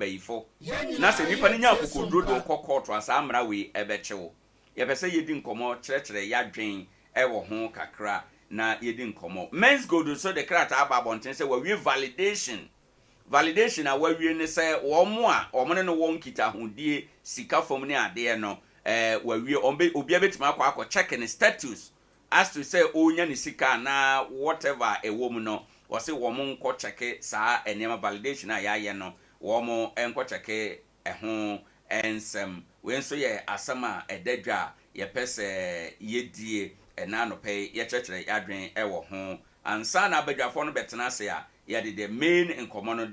bayifo na se nipa nya kokodro do kokotro asa amra we ebechewo ye pese yedi nkomo kire yadwen ewo ho kakra na yedi nkomo men's gold so the krata ababonten se we validation a wawie ne se wo mo a omone no won kita hodie sika fom ne ade no wawie obi abetima akọ check in status as to say onya ne sika na whatever ewo mu no wo se wo mo nko check saa enema validation a ya no wo mo enko check ho ensem we nso ye asama edadwa ye pese yedie ena no pe ye chekere yadwen ewo ho ansa na abadwafo no betena se a ye the main incomono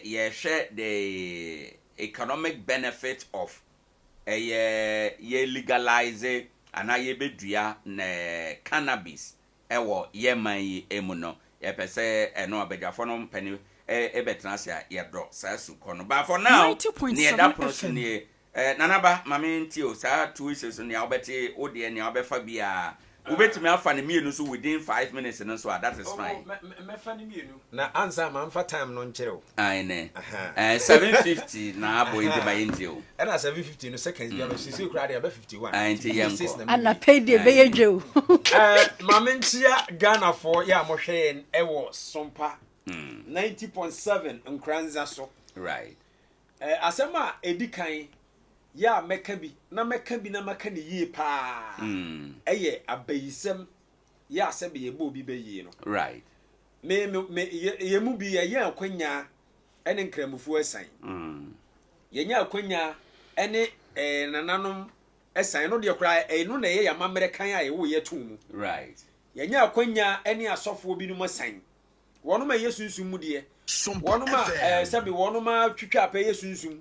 ye share the economic benefit of ye legalize ana ye bedua na cannabis ewo ye man yi emu no ye pese eno abadwafo no mpani betena se a ye dro sa su kono but for now near that person near nanaba mame ntio sa 2 weeks so near obeti ode near obefa bia ubetimi afa ne mienu so within 5 minutes and so that is fine me fa ne mienu na answer man fa time no nkyereo ai ne 750 na abo inte ba intio na 750 no seconds bia be sisi kura de be 51 ai inte yemko ana pay de be yedwo mame ntia Ghana for ya mo hwe ewo Sompa 90.7 Nkoranza so right asema edikan ya meka na maka ne yie pa eye abayisem ya sebe ye bo bi bayi no right me ye mu bi ye akwanya ene nkramufu asan ye nya akwanya ene nananom asan no de kra no na ye ya mamere kan a ye wo ye tum right ye nya akwanya ene asofo bi no masan wono ma yesunsun mu de wono ma sebe wono ma twitwa pa yesunsun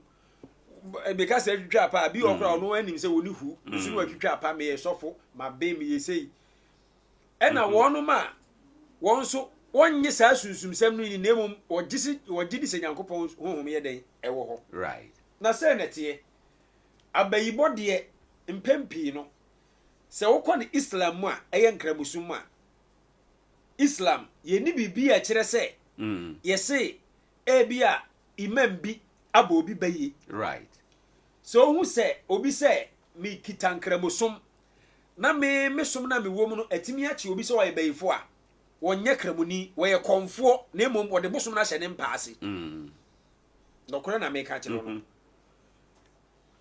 because twitwa apa bi okra ono anim se woni hu nso no twitwa apa me sofo ma be me yesei ena wono ma wonso wonye saa sunsum sem no ni nemum wogidi se Nyankopon honhom ye den ewo ho right na se nete abayibo de mpempi no se wokọ ne Islam mu a eye nkrabusum mu a Islam ye ni bibi a kire se yese bia imam bi abo obi bayi right so hu se obi se mi kitankramusum na me som na me wo mu no atimi achi obi se wa bayifo a wonye kramuni wo ye konfo na emom wo de bosom na hye ne mpaase dokore na me ka kire no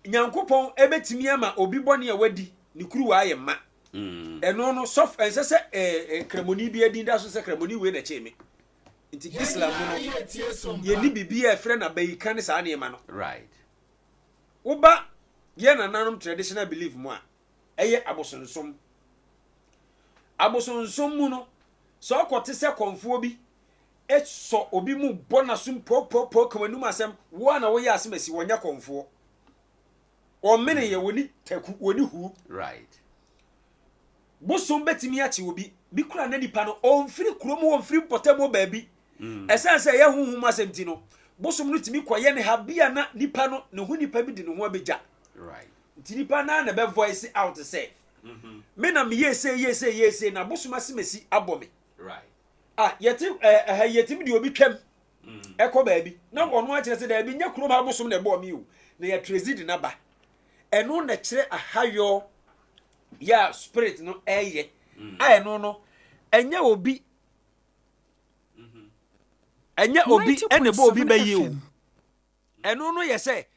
Nyankopon ebetimi ama obi bone a wadi ni kuru wa ayema eno no sof ensese kramuni bi adin da so se kramuni we na cheme nti Islam no ye ni bibia efre na bayika ne sa na ema no right uba ye na nanom traditional belief mu a eye abosonsom mu no so akote se konfo bi so obi mu bonasum po kamanum asem wo na wo ye asemasi wonya konfo o mene ye woni taku woni hu right bosom betimi achi obi bi kura na nipa no onfiri krom onfiri potamo baabi esense ye huhum asemti no bosom no timi koye ne ha bia na nipa no ne hu nipa bi de ne ho abeja right nti nipa na be voice out say me na me yese na bosom asemasi abomi right yetimi de obi twam ekọ baabi na ono a kire se da bi nya krom ha bosom na bo mi o na ye trezid na ba eno na kire ahayo ya spirit no eye eno no enya obi ene bo obi bayi o eno no ye se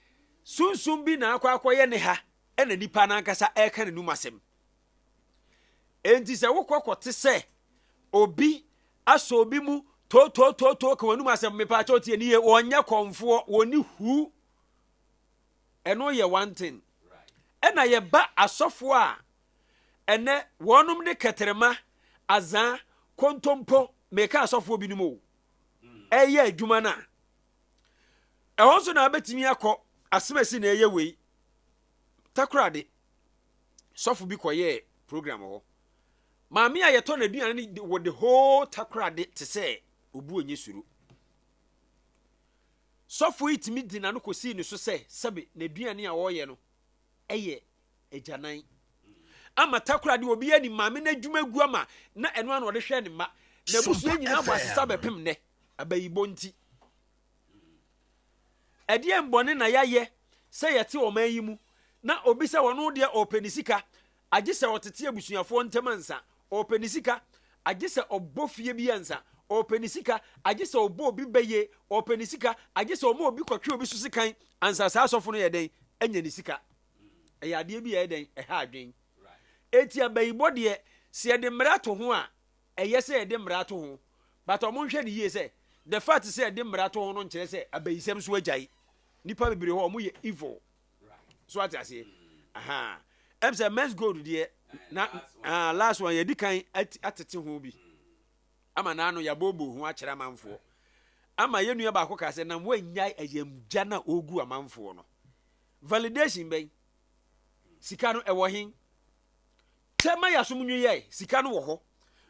sunsum bi na akwa ne ha ena nipa na nkasa eka ne numasem enti se wokokote se obi aso obi mu to ka wanumasem me pa chotie ni ye wonya konfo woni hu eno ye one thing ena ye ba asofo a ene wonum de keterema azan kontompo meka asofo bi numo eye adwuma na ehonso na betimi akọ asemasi na eye wei takrade sofo bi koye program ho maami a yeto na aduane ni wo the whole takrade te se obu onye suru sofo itimi di na no kosi ni so se sebe na aduane a wo ye no eye ejanan ama takrade obi ani maami na adwuma gu ama na eno an wo de hwe ni ma na busu nyina bo asesa bepem ne abayibo nti ɛdeɛ mbɔne na yɛayɛ sɛ yɛte ɔman yi mu na obi sɛ wɔno deɛ ɔpɛ ne sika agye sɛ ɔtete abusuafoɔ ntam ansa ɔpɛ ne sika agye sɛ ɔbɔ fie bi ansa ɔpɛ ne sika agye sɛ ɔbɔ obi bɛye ɔpɛ ne sika agye sɛ ɔma obi kɔtwe obi so sekan ansa saa asɔfo no yɛ dɛn ɛnya ne sika ɛyɛ adeɛ bi yɛ dɛn ɛha adwen eti abayibɔ deɛ sɛ yɛde mmara to ho a ɛyɛ sɛ yɛde mmara to ho but ɔmo nhwɛ ne yie sɛ the fact sɛ yɛde mmara to ho no nkyerɛ sɛ abayisɛm so agyae nipa bebree hɔ ɔmo yɛ evil so ate aseɛ aha ɛm sɛ men's gold deɛ na last one yɛdi kan atete ho bi ama naano yɛbɔbɔ ho akyerɛ amanfoɔ ama yɛnua baako ka sɛ nam wɔanya ayamgya na ogu amanfoɔ no validation bɛn sika no ɛwɔ hen kyɛma yɛasom nwe yɛ sika no wɔ hɔ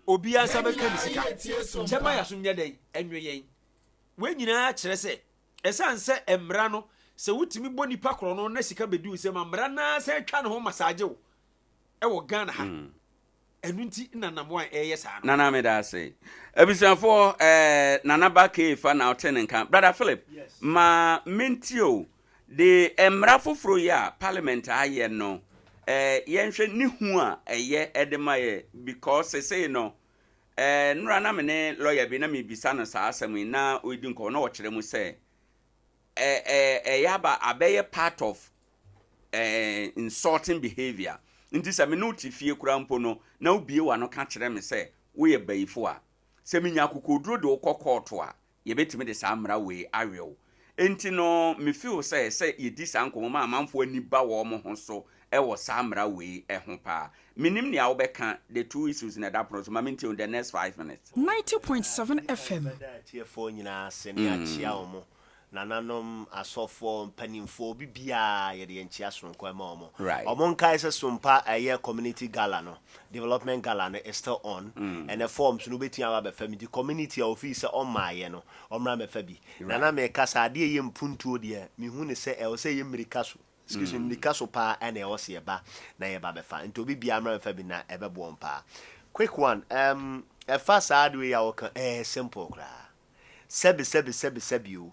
obi ansa bɛka ne sika kyɛma yɛasom nyɛ dɛn ɛnwe yɛn wɔn nyinaa kyerɛ sɛ ɛsan sɛ mmara no sɛ wotumi bɔ nipa korɔ no na sika bɛdi wo sɛ ma mmara na sɛ twa ne ho masaagye wo ɛwɔ Ghana ha ɛnu nti nanamoa ɛyɛ saa no nana me da ase abusuafoɔ nana ba fa na ɔte ne nka brother Philip ma mentio de mmara foforɔ yi a parliament ayɛ no yɛnhwɛ ne hu a ɛyɛ ɛdema yɛ because say no nura na me ne lawyer bi na me bisa no saa asɛm yi na odi nkɔ na ɔkyerɛ mu sɛ ɛyɛ abɛyɛ part of insulting behavior nti sɛ me no ti fie kura mpo no na obie wa no ka kyerɛ me sɛ wo yɛ bayifo a sɛ me nya kokoduro de wokɔ court a yɛbɛtumi de saa mmara we awew enti no me feel sɛ yɛdi saa nkɔmɔ ma amanfo ani ba wɔ mo ho so ɛwɔ saa mmara we ɛho pa minim nea wobɛka the two issues na da pro so ma mention the next 5 minutes 90.7 FM tiefo nyina se ne achia omo nananom asofo mpanimfo bibia ye de nchia soronko ma omo omo nkai se sompa aye community gala no development gala no is still on and the forms no betia aba be family community office on maaye no omra me fa bi nana me kasa ade ye mpuntuo de me hu ne se e o se ye mmirika so excuse me mmirika so pa na e o se ba na ye ba be fa nto bibia amra me fa bi na e be bo mpa quick one e fa sad we ya o kan simple kra sebi o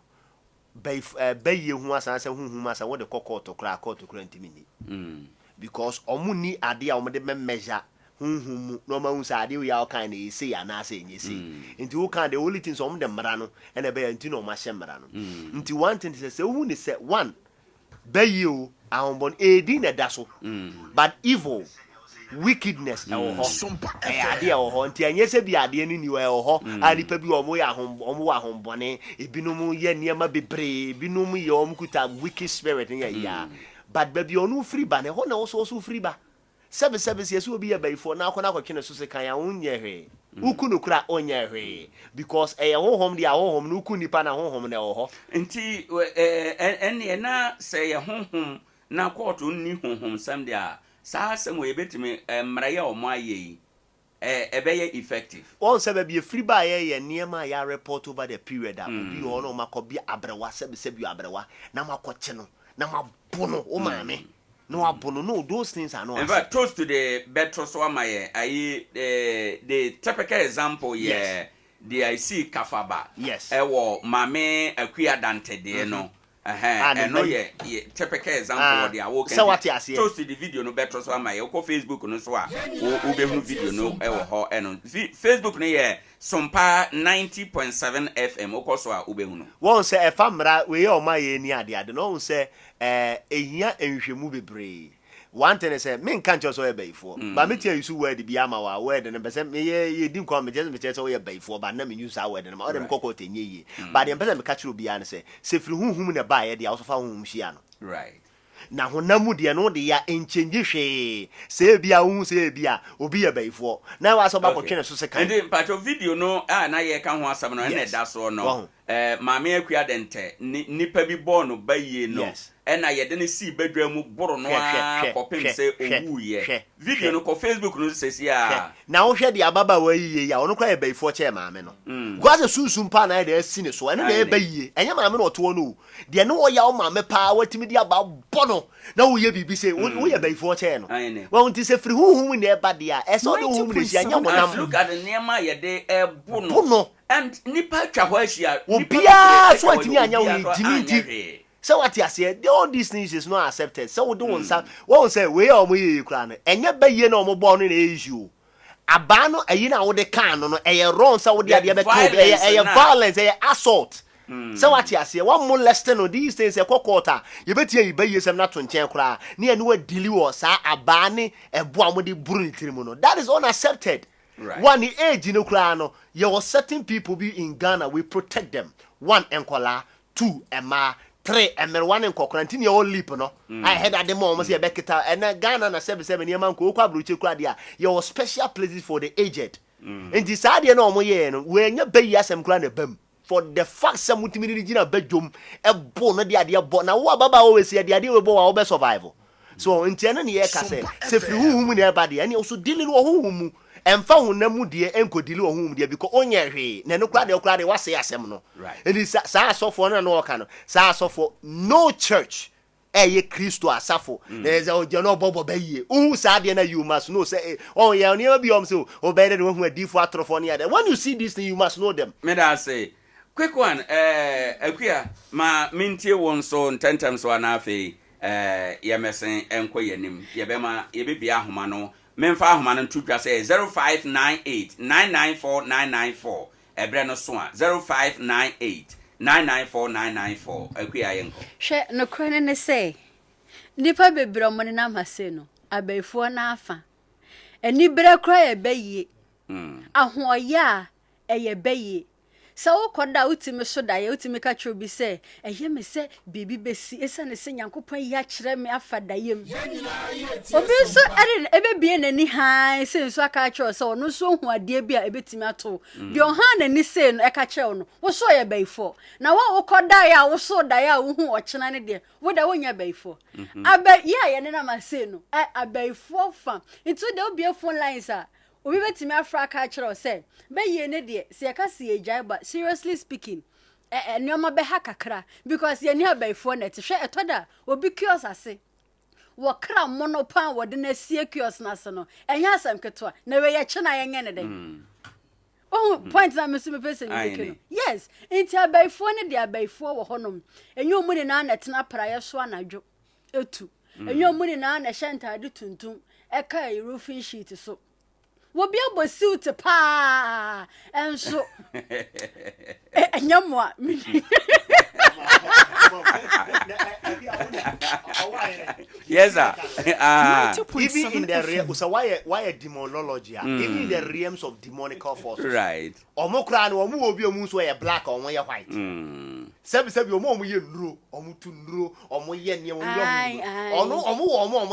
bayi hu asan se hu asa wo de kokoto kra ntimi ni because omuni ade a omde measure hu no ma hu sa ade ya o kan na ese ya na ase nyese nti wo kan the only things omde mra no e na be ya nti no ma hye mra no nti one thing say hu ni say one bayi o ahonbon edi na da so but evil wickedness Sompa ade nti anyese bi ade ni ni ho ani pa bi omo ya ahombone ebinom ye niema bebre ebinom ye omkuta wicked spirit ya but baby onu free ba ne ho na so free ba sebe yesu obi ya baifo na akona akotwe so se kan ya wonye hwe uku no kura onye hwe because honhom dia honhom no uku nipa na honhom na ho nti ene na se ye honhom na koto ni honhom sam dia saa asɛm we betimi mmara ya omo ayi ebeye effective on se be free ba ye niema ya report over the period that obi ho no makobi abrewa sebi abrewa na makoche no na mabono o maame no abono no those things are not in fact toast to the better so amaye ayi the typical example the I see kafaba ewo maame akua dante de no no ye typical example they are working toast the video no better so amaye ko Facebook no so a wo be hu video no ewo ho eno Facebook no ye Sompa 90.7 FM o so a wo be hu no won say e famra we ye o maye ni ade no won say ehia enhwemu bebre one thing say me nka ncho so ye baifo ba me tia use word bi ama wa word no be say me ye di nko me je so ye baifo ba na me use a word no ma o dem kokko tenye yi ba dem pese me ka kire obi an say se firi hunhum na ba ye de a so fa hunhum hia no right na honamu de no de ya enchange hwe se bia hu se bia obi ye baifo na wa so ba ko twene so se kan ndi pato video no na ye ka ho asam no na da so no maame akua dente nipa bi bɔ no baye no ena ye de ne si badwa mu boro no a kopem se owu ye video no ko Facebook no sesi a na wo hwɛ de ababa wa yiye ya ono kwa ye baifo che maame no kwaze susum pa na de asi ne so ene de baye enya maame no to no de ne wo ya wo maame pa watimi de aba bɔ no na wo ye bibi se wo ye baifo che no wa wonti se firi huhum ne ba de a ɛsɛ de huhum ne sia nya monam look at the nema ye de bu no and nipa twa ho ahia obia so atimi anya wo jimi nti So what you say, all these things is not accepted. So we don't say we are we clan. And yet be ye no more born in issue. Abano a yina wo de can no e wrong so we dey be violence assault. So what you say, one molesting on these things a quarter. You bet you be you some not to nchen kra. Ni anu deli wo sa abane e boa mo de buru ntirimu. That is unaccepted. Right. One the age no kra no, you were certain people be in Ghana, we protect them. 1 enkola, 2 ema, 3 and 1 in quarantine your leap no. I had at the moment say Bekita and Ghana na 77 year man ko kwa bruche kwa dia. Your special places for the aged. And decide no mo ye no when you be yasem kra na bam. For the fact some multimillion gina bedroom e bo no dia dia bo na wo baba always say dia dia we bo wa be survival. So ntiana ne ye ka say se firi huhum ne ba dia and also dealing wo huhum emfa honamu de enkodili wo huhum de because onye hwe na no kra de wase asem no. Right. And sa asofo na no ka no sa asofo no church ye Christo asafo there's a no bobo baye who sa de na you must know say oh yeah oni obi om so obey de hu adifo atrofo ne ya when you see this thing you must know them. Me da say quick one Akua ma mintie won so tentam so na afei ye mesen enko yanim ye be ma ye be bia ahoma no memfa ahoma no tutwa say 0598 994994 ebre no so a 0598 994994 Akua yenko hwe no krone ne say nipa bebro mo ne na mase no abaifo na afa ani bere kra ye baye ahoya eye baye so koda utimi so da ye utimi ka chro bi se eye me se bibi besi esa ne se Nyankopon ya kire me afa da yem obi so ebe bie nani han se so aka chro so no so hu ade bia ebetimi ato de o han nani se no eka chre no wo so ye baifo na wo koda ya wo so da ya wo hu o chena ne de wo da wonya baifo aba ya ye ne na ma se no abaifo fa into de obi phone lines a obi betimi afra ka kire o se be ye ne de se ka se ejai but seriously speaking nyoma be ha kakra because ye ni abaifo na te hwe etoda obi kios ase wo kra monopan wo de na sie kios na se no enya asem keto na we ye chena ye nye ne de oh point na me so me person ni kino yes inti abaifo ne de abaifo wo honom enyo mu ne na tena praye so anadwo etu enyo mu ne na hyenta de tuntum eka roofing sheet so wo bia bo suit pa enso enyamwa yes sir even in the realm so why demonology even in the realms of demonical forces right omokra no omu obi omu so ye black omu ye white sebi omu ye nro omu tu nro omu ye ne omu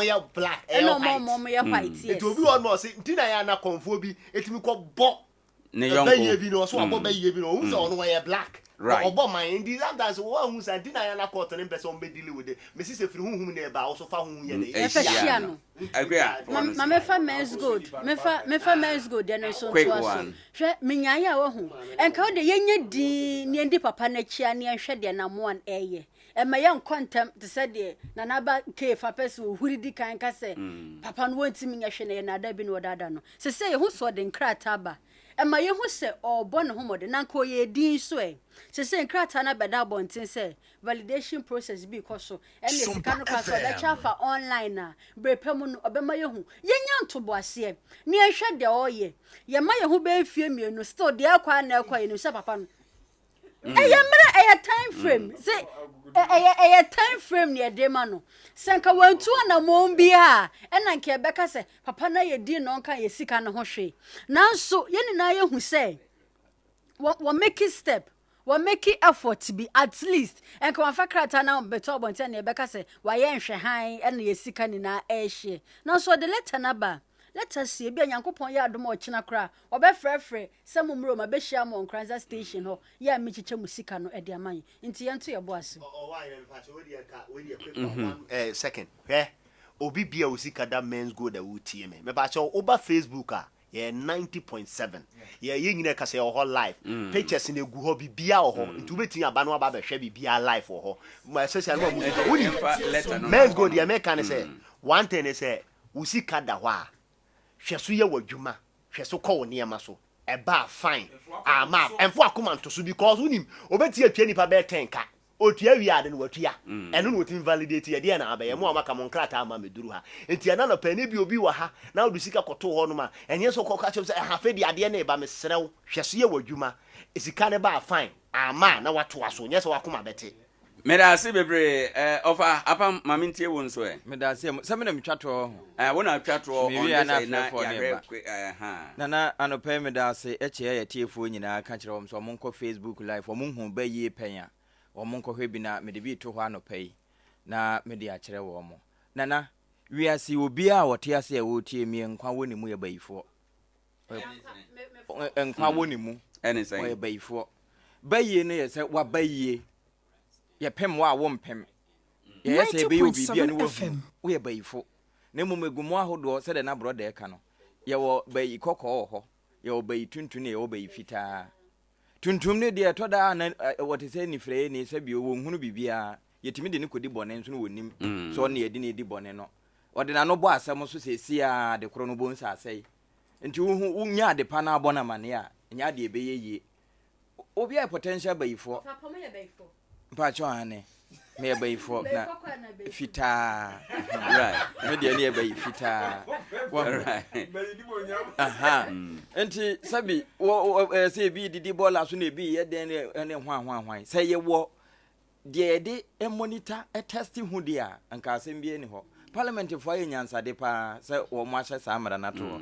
ye black e omu ye white yes it obi one more say ntina ya na konfo bi etimi ko bo ne yonko be ye bi no so abo be ye bi no omu so ono ye black right obo mind these sometimes wo hu say ntina ya na court ne person be deal with it me see say firi huhum ne ba wo so fa huhum ye ne efia no ma me fa men's good me fa men's good ya no so to aso hwe menyaya wo hu enka wo de yenye di ne ndi papa na chia ne hwe de na mo an eye ema ye nkontem te se de na na ba ke fa pese wo huri di kan ka se papa no wantimi nya hwe ne na da bi no dada no se se ye hu so de nkrata ba ema ye hu se obo ne homode na nko ye din so se nkrata na beda bontin se validation process bi koso ene sika no kaso da chafa online na brepem no obema ye hu ye nya ntobo ase ne ye hwe de oye ye ma ye hu be fie mienu still de akwa na akwa ye no se papa no eye time frame say eye time frame ne de ma no senka wantu na mombia ena nke beka se papa na ye di no nka ye sika no ho hwe nanso ye ni na ye hu say we make it step we make it effort to be at least enka wa fakrata na beto bonte na ye beka se wa ye nhwe han ena ye sika ni na ehye nanso the letter na ba let us see bia Nyankopon ya adom ochina kra obefrefre samumro ma behia mo Nkoranza station ho ya mechiche musika no ede aman nti yento ye boase second obi bia usika da men's go da wutie me ba cha oba Facebook a ye 90.7 ye nyine ka say ho live pictures in egu ho bibia ho nti obeti aba no aba behwe bibia live ho my social no mu men's go the American say one thing is say usika da ho a hweso ye wadwuma hweso ko ne yema so e ba fine ama enfo akoma nto so because unim obeti atwa nipa be 10 ka otua wi ade no watua eno no wotin validate ye de na abaye mo amaka mo nkrata ama meduru ha enti ana no pani bi obi wa ha na odu sika koto ho no ma enye so koka chem say ha fe de ade na eba mesrew hweso ye wadwuma esika ne ba fine ama na wato aso nye so wakoma bete Medase bebre ofa apa mamintie won so medase se me na metwato wona atwato on say na na anope medase eche ya tiefo nyina ka kire wom so monko Facebook live wo monhu ba yi penya wo monko hwe bi na mede bi to ho anope na mede a kire wo mo na wiase obi a wote ase a wotie mi nkwa woni mu ye bayifo nkwa woni mu ene say wo bayifo bayi ne ye se wa bayi ye pem wa wo mpem ye se be obi bia ne wo ye bayifo na mu megumu ahodo se de na broda e ka no ye wo bayi kokko ho ye wo bayi tuntun ne ye wo bayi fitaa tuntum ne de to da na wote se ni frɛ ne se bi wo hunu bibia yetimi de ne kodi bone nso no wonim so ne ye de ne di bone no ode na no bo asɛm so se sia de kro no bo nsa asɛi nti wo nya de pa na abona mane a nya de ebe ye obi a potential bayifo papa mo ye bayifo pa cho ane me ye bayifo na fitaa right me de ne ye bayi fitaa right aha nti sabi wo se bi didi bola so na bi ye den ne hwan say ye wo de de monitor test hu de a anka asem bi eni ho parliament for ye nyansa de pa say wo mo ahye sa amara na to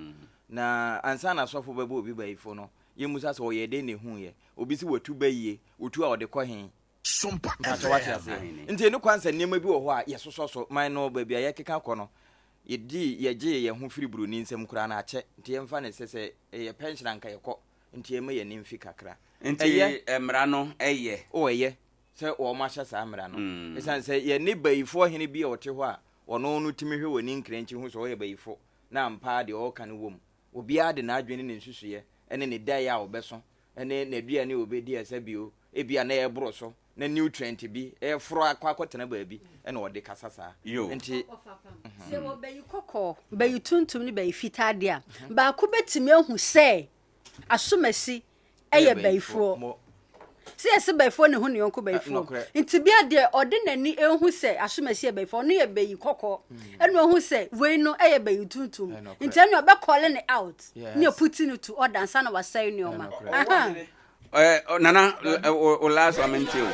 na ansa na sofo babo obi bayifo no ye musa so ye de ne hu ye obi si watu bayiye otu a ode kɔ hen Sompa nti enu kwansa nneema bi wɔ hɔ a yesoso man no ba bia ye keka kɔ no ye di ye gye ye ho firi buru ni nsɛm kura na akyɛ nti ye mfa ne sese ye pension anka ye kɔ nti ye ma ye nimfi kakra nti emra no eye o eye sɛ wo ma hyɛ saa mra no esan sɛ ye ne bayifo hene bi a wɔte hɔ a ɔno no timi hwe wɔ ni nkranchi ho so ye bayifo na mpa de ɔka no wom obi ade na adwene ne nsusuye ene ne dai a obeso ene na dua ne obedi asa bio ebia na ye boro so na nutrient bi e foro akwa ba bi ene ode kasasa nti se wo bayi kokko bayi tuntum ne bayi fitade a ba ko betimi ahu se asomasi eye bayifo se ese bayifo ne hu ne yonko bayifo nti bia de ode nani ehu se asomasi e bayifo no ye bayi kokko ene ehu se we no eye bayi tuntum nti ene obe call ne out ne putting to order ansa na wasai ne oma aha nana o last comment you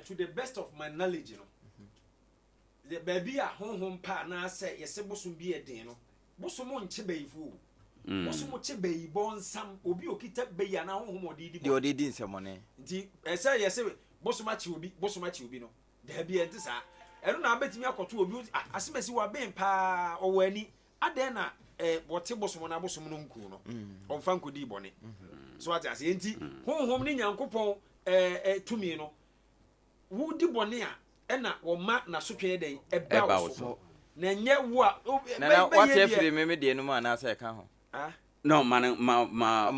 to the best of my knowledge no the baby a honhom pa na say yese bosum bi eden no bosum nche bayifu bosum che bayibo nsam obi okita bayi na honhom odidi de odidi nsemone nti ese yese bosum achi obi no da bi ente sa eno na betimi akoto obi asemesi wa ben pa owani aden na wote bosum na bosum no nku no onfa nkodi bone so ati ase enti honhom ni nyankopon tumi no wo di bone a na wo ma na sotwe den eba wo na nye wo a na what every me de no ma na asa ka ho no man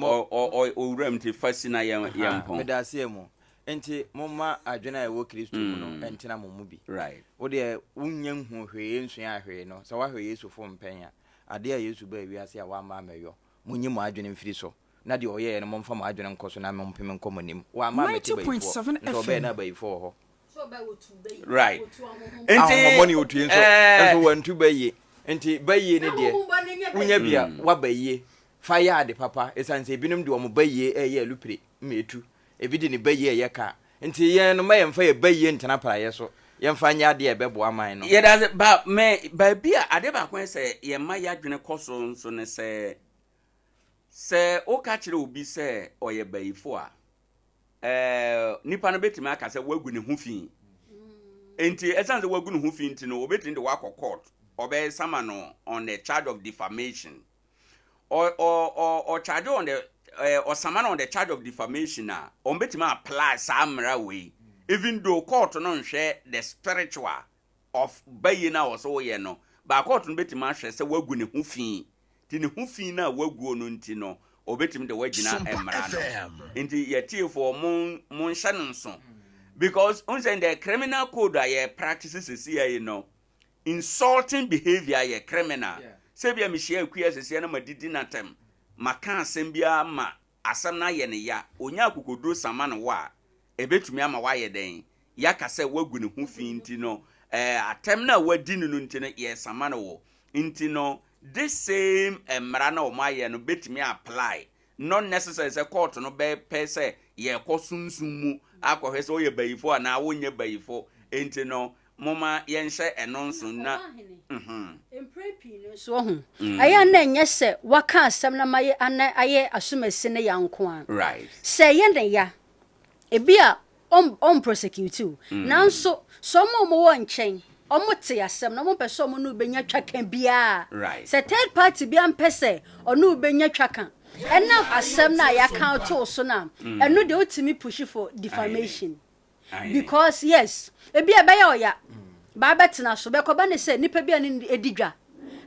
o ram ti fasina yampon me da se mu enti momma adwena e wo Kristo mu no enti na mommu bi right wo de wonnya hu hwee nsua hwee no so wa hwee Yesu fo mpenya ade a Yesu ba wiase a wa ma meyo munyi mu adwene mfiri so na de oye no momfa mu adwene nkoso na mempem nkomonim wa ma meti ba ifo so be na ba ifo ho so ba wotu bayi right enti money otu enso wantu bayi enti bayi ne de wunya bia wa bayi fire ade papa esanse binum de o mo bayi eye lupre metu ebidi ne bayi eye ka enti ye no ma yemfa ye bayi ntena para ye so yemfa nya ade ebebo aman no ye da ba me ba bia ade ba kwen se ye ma ya dwene koso nso ne se o ka kire obi se oye bayifo a nipa no betimi aka se wagu ne hu fi enti esanse wagu ne hu fi enti no obetimi de wakọ court obe sama no on the charge of defamation or charge on the or sama on the charge of defamation na on betimi apply samra we even though court no nhwe the spiritual of bayina also ye no ba court no betimi ahwe se wagu ne hu fi ti ne hu fi na wagu no nti no obetimi de wagina emra no nti yeti for mon hyanonso because on say the criminal code are practices here you know insulting behavior ye criminal say bia me share akua sese na madidi natem maka asem bia ma asem na ye ne ya onya akokoduro sama no wa ebetumi ama waye den yaka sɛ wagu ne ho fi nti no atem na wadi no nti no yɛsama no wo nti no this same mmara na ɔmaayɛ no betumi apply not necessary sɛ court no bɛpɛ sɛ yɛkɔ sunsun mu akɔhwɛ sɛ ɔyɛ bayifo anaa wonyɛ bayifo nti no moma yɛnhyɛ ɛno nso na so ho aya na nyɛ sɛ waka asɛm na maye ana ayɛ asomasi ne yanko a right sɛ yɛ ne ya ebi a on prosecute nanso so mo wɔ nkyɛn omo te asɛm na mo pɛ sɛ omo no benya twaka bia right sɛ third party bia mpɛ sɛ ɔno benya twaka ɛna asɛm na ya count so na ɛno de otimi push for defamation because yes ebi e bɛyɛ oya ba betena so bɛkɔba ne sɛ nipa bia ne edidwa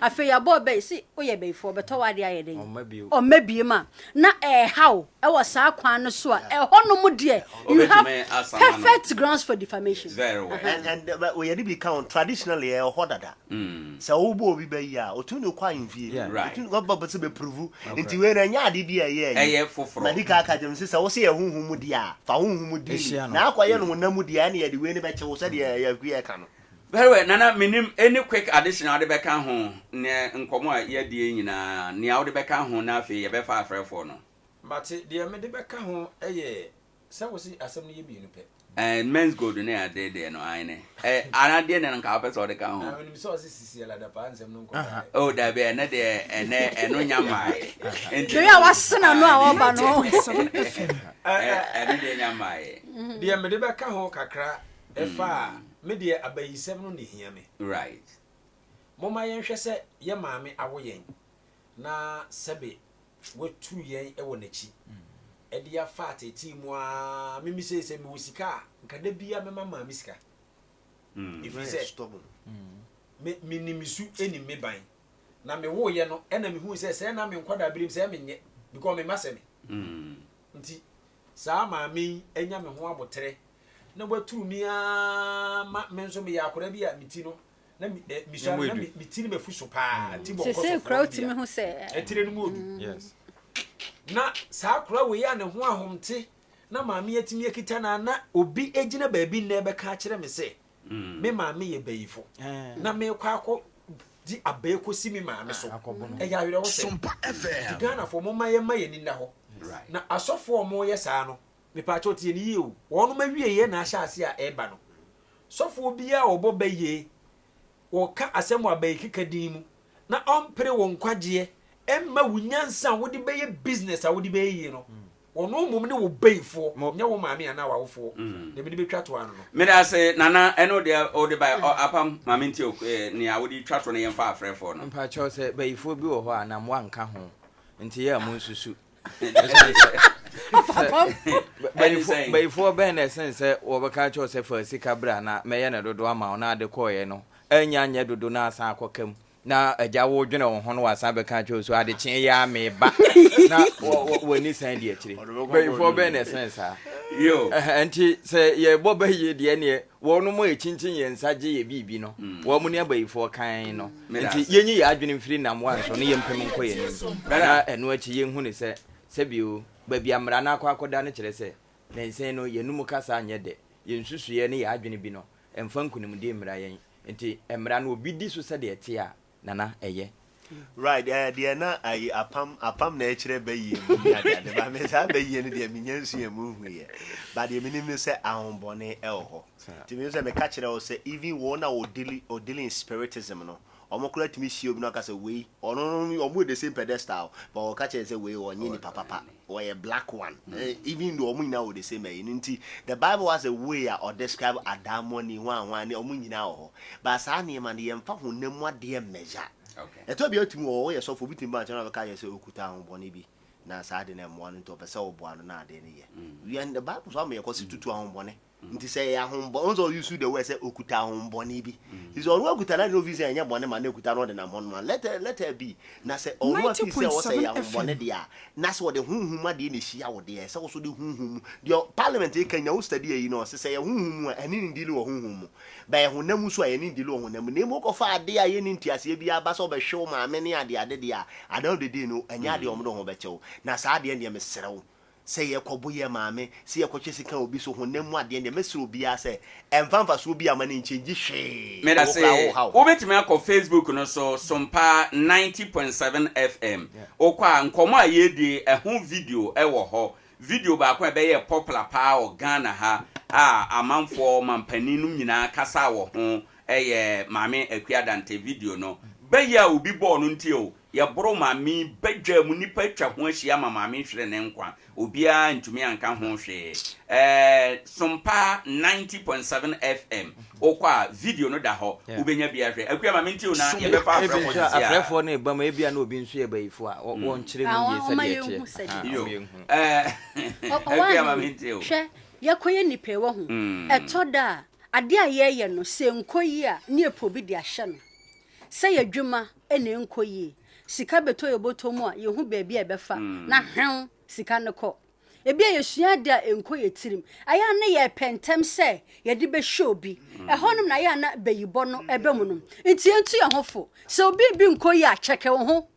afi ya bo be si oyɛ bɛyifo bɛtɔ wade ayɛ den o mabie ma na how ɛwɔ saa kwan no so a ɛhɔ no mu de you have perfect grounds for defamation very well and we yɛ be count traditionally ɛhɔ dada sɛ wo bo obi bɛyi a otu ne kwa invie otu go ba se be prove nti we na nya ade bi ɛyɛ foforo medical academy sɛ wo se yɛ honhom di a fa honhom di na akɔyɛ no honam di a ne yɛ de we ne bɛkye wo sɛ de yɛ gui ɛka no. Very well, Nana, minim any quick addition out the back home near Nkomo, ye dear, near the back home, now for your befa for no. But dear Medibeca home, so was it assembly be in pet. And men's good near there, no, I know. And I didn't carpets or the count. I mean, so this is the pants and oh, there be another there and no yamai. And I was son, I know about no. And yamai. Dear Medibeca home, Kakra, efa. Media abayisem no ne hia me right moma yenhwe se ye maame awo yen na sebe wetu yen e wo nachi e dia fat eti mu a mimi se me wosika nka da bia me mama misika if you say me minimisu eni me ban na me wo ye no e na me hu se na me nkwada birim se me nye because me maseme nti sa maame enya me ho abotere na watu mi a menso me yakora bi a miti no na mi so na miti ne befu so pa ti bo ko se crowd ti me ho se etire no mu yes na sa crowd we ya ne ho ahomte na maame atimi akita na obi egina baabi na ebe ka kire me se me maame ye bayifo na me kwako di abaye ko si me maame so e ya were wo se Sompa FM Ghana fo mo maye ni na ho na asofo mo ye saa no me pa chotie ni ye o wonu ma wie ye na ahya ase a eba no sofo bia obo baye wo ka asem abaye kikadin mu na ompere wo nkwaje emma wunyansa wodi baye business a wodi baye no wonu mum ne wo bayifo nya wo maame ana wawofo de bi betwa to ano no me da say nana eno de o de by apam maame nti ne a wodi twa to ne yemfa afrefo no mpa cho say bayifo bi wo ho anam wanka ho nti ye amu susu bayifo ben na sense wo beka cho say fa sika bra na meye na dodo ama na de koye no anya nya dodo na asan akokam na agya wo dwene wo ho no wasa beka cho so ade chen ya me ba na wo ni san de akire bayifo ben na sense yo anti say ye bo baye de ne wo no mo echinchin ye nsaje ye bibi no wo mo ne bayifo kan no nti yenyi ya adwene mfiri nam wan so no ye mpem nkoye ni na eno achi ye hu ne se sebio babi amra na akwakoda ne kire se nensen no yenum kasa anye de yensusuye ne ya adwene bi no emfa nkunim de mra yen nti emra no obi di so se de ete a nana eye right there na I apam na ekire bayi de ba me sa bayi ne de minyansu ye mu hu ye ba de minim se ahonbone e ho ti mi se me ka kire o se even one na o dealing spiritism no omokura timi hie obi no aka se we ono omo the same pedestal but o ka kire se we onye ni papa or a black one even though omo nyina o the same nti the Bible has a way or describe Adam ni wan omo nyina ho but sa na ma ne yemfa honam ade measure okay eto bia otimi o ye so fo bitim ba chana ka ye se okuta ahonbone bi na sa ade na mo no to pese obo na ade ne ye we and the Bible so am ye kwasi tutu ahonbone nti say ahonbone onzo use the word say okuta ahonbone bi is on okuta na no visa anya bone ma na okuta no de na mon let her be na say on what say o say ahonbone dia na so de hunhum ade ne hia wo de say so de hunhum the parliament e kanya wo study yi no say hunhum a ani ndili wo hunhum ba e honam so a ani ndili wo honam na mo ko fa ade a ye ni ntiase bi aba so be hwe ma me ne ade dia ada de no anya ade o mo do ho be chew na sa ade ne me serew say ye kobo ye maame say ye koche sika obi so honam mu ade ne mesiri obi a say emfamfa so obi amane nchenji hwe me da say obetimi akọ Facebook no so Sompa 90.7 FM okwa nkomo a yedi ehun video ewo ho video ba kwa be ye popular pa o Ghana ha amanfo mampaninu nyina kasa wo ho eye maame akuadante video no be ya obi bo no ntie o ye bro maame badwa mu nipa atwa ho ahia maame hwere ne nkwa obia ntumi anka ho hwe Sompa 90.7 FM okwa video no da ho ubenya bia hwe akua maame ntie o na ye be fa afrefo ne ba ma ebia na obi nso ye bayifo a won kire mu ye sade akua maame ntie o hwe yakoye nipa wo ho etoda ade a ye no se nkoyi a ne epobi de ahye no se yadwuma ene nkoyi sika beto yoboto mu a yehu baabi a befa na hwen sika ne kɔ ebia yesua de a enkoyi tirim aya ne ye pentem se ye de be show bi ehonum na ya na bayibo no ebemunum nti entu ye hofo se obi bi nkoyi a cheke wo ho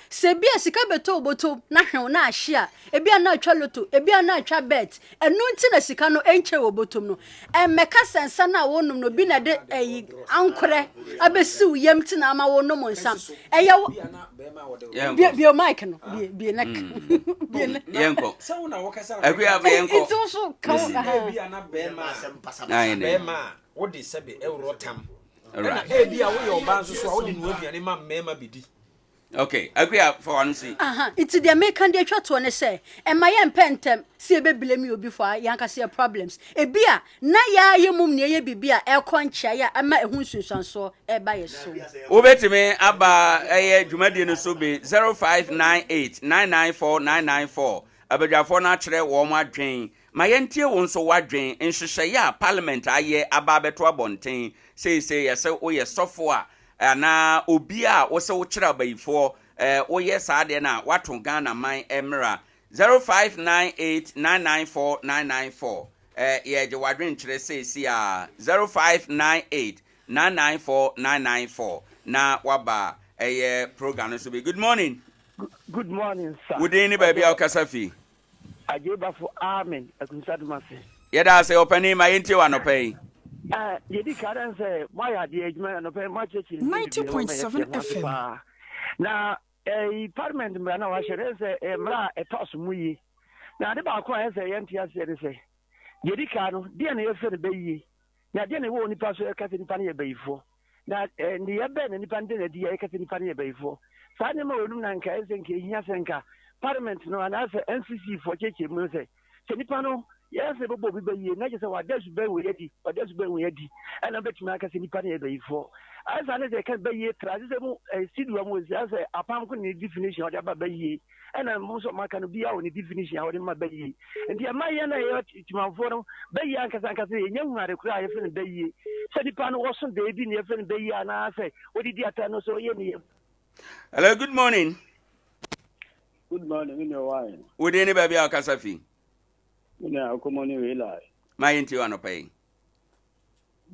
se bia sika beto oboto na hwen na ahye a ebia na atwa loto ebia na atwa bet enu nti na sika no enche obotom no emeka sensa na wonum no bi na de ankore abesiw yam ti na ama wonum nsam bio mic no bi nek yenko se wona wo kasa akua be yenko itu so ka bia na bema wo de sebe eurotam na bia wo ye oba nso so wo de no aduane ma mema bidi. Okay, akua for one see. It's the American de atwa to ne say e ma ye mpentem se be blame obi for yanka se problems e bia na ya ye mum ne ye bibia e konchia ya ama ehun sunsanso e ba ye so obetime aba eye dwumade no so be 0598994994 abadwafo na kire wo mo adwen ma ye ntie wo nso wadwen nhwehye ya parliament aye aba beto abonten say yese o ye sofo a na obi a wo se wo kira bayifo wo ye saade na wato Ghana man emra 0598994994 ye je wadwen kire say a 0598994994 na waba program so be good morning sir would any baby okasafi ajeba for amen akunsadu mase yeda say opani ma yenti wa no pay yedi karan say my de ejuma no pay ma chechi 90.7 FM na parliament mra na wa shere say mra etos muyi na de ba ko say yenti ase de say yedi ka no de na yefe ne bayi na de na wo nipa so e ka nipa ne bayifo na ni ye be na nipa de na di e ka nipa ne bayifo sa ne ma onum na nka ese nke hia senka parliament no na say NCC for chechi mu say se nipa no yes e bobo bi bayi na je say wa dash be we yedi ana betumi aka se nipa ne bayifo asa ne de kan bayi trazi se mu sidu mu say apam ko ni definition o de ba bayi ana mu so maka no bia o ni definition o de ma bayi nti ma ye na ye timanfo no bayi anka se nya nware kura ye fe ne bayi se nipa no wo so de bi ne ye fe ne bayi ana say odidi ata no so ye ne. Hello, good morning. Good morning, in your wine. Would any baby akasafi? Ina akomoni we lai. My inti wa no pay.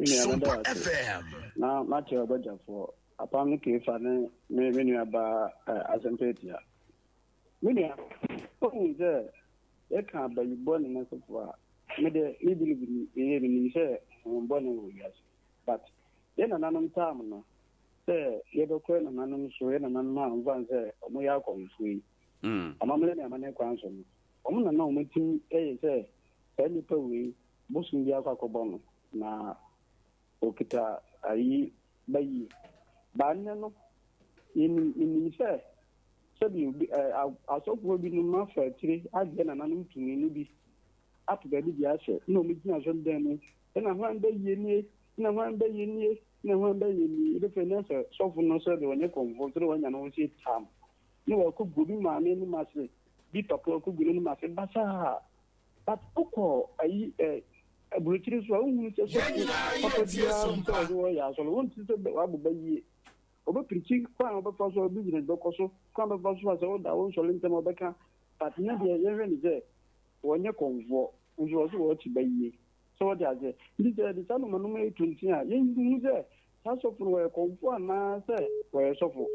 Sompa FM. Na mati obaja for apam ke fa ne me aba asempetia. Me ze e kan ba yibo ne na so for me de me believe ni say on born we yes. But then nanom tam no say ye do ko na nanom so ye na nanom an van say omo ya konfui. Amamle na mane kwanso no. Omo na omutim say any we bosun dia kwa kobono na okita ayi bayi banne no in say bi asofo bi no ma fa tire age na nanom tumi no bi apga bi dia se no mi gina so den no na hwan bayi ni na hwan bayi ni de fenese sofo no so de onye konfo tire wanya no si tam ni wa ko gubi ma ni ma se bi topo ko gubi ni ma se basa but oko ayi abulutiri so ohun se so papa dia so ya so won ti so wa bayi obo prichi kwa obo fa so business dokoso kwa obo fa so so da won so lente mo beka but na de ye re ni je wonye konvo njo so wo ti bayi so de aje ndi de sanu manu me tunti a ye ndu je sa so furu we konvo na se we so fu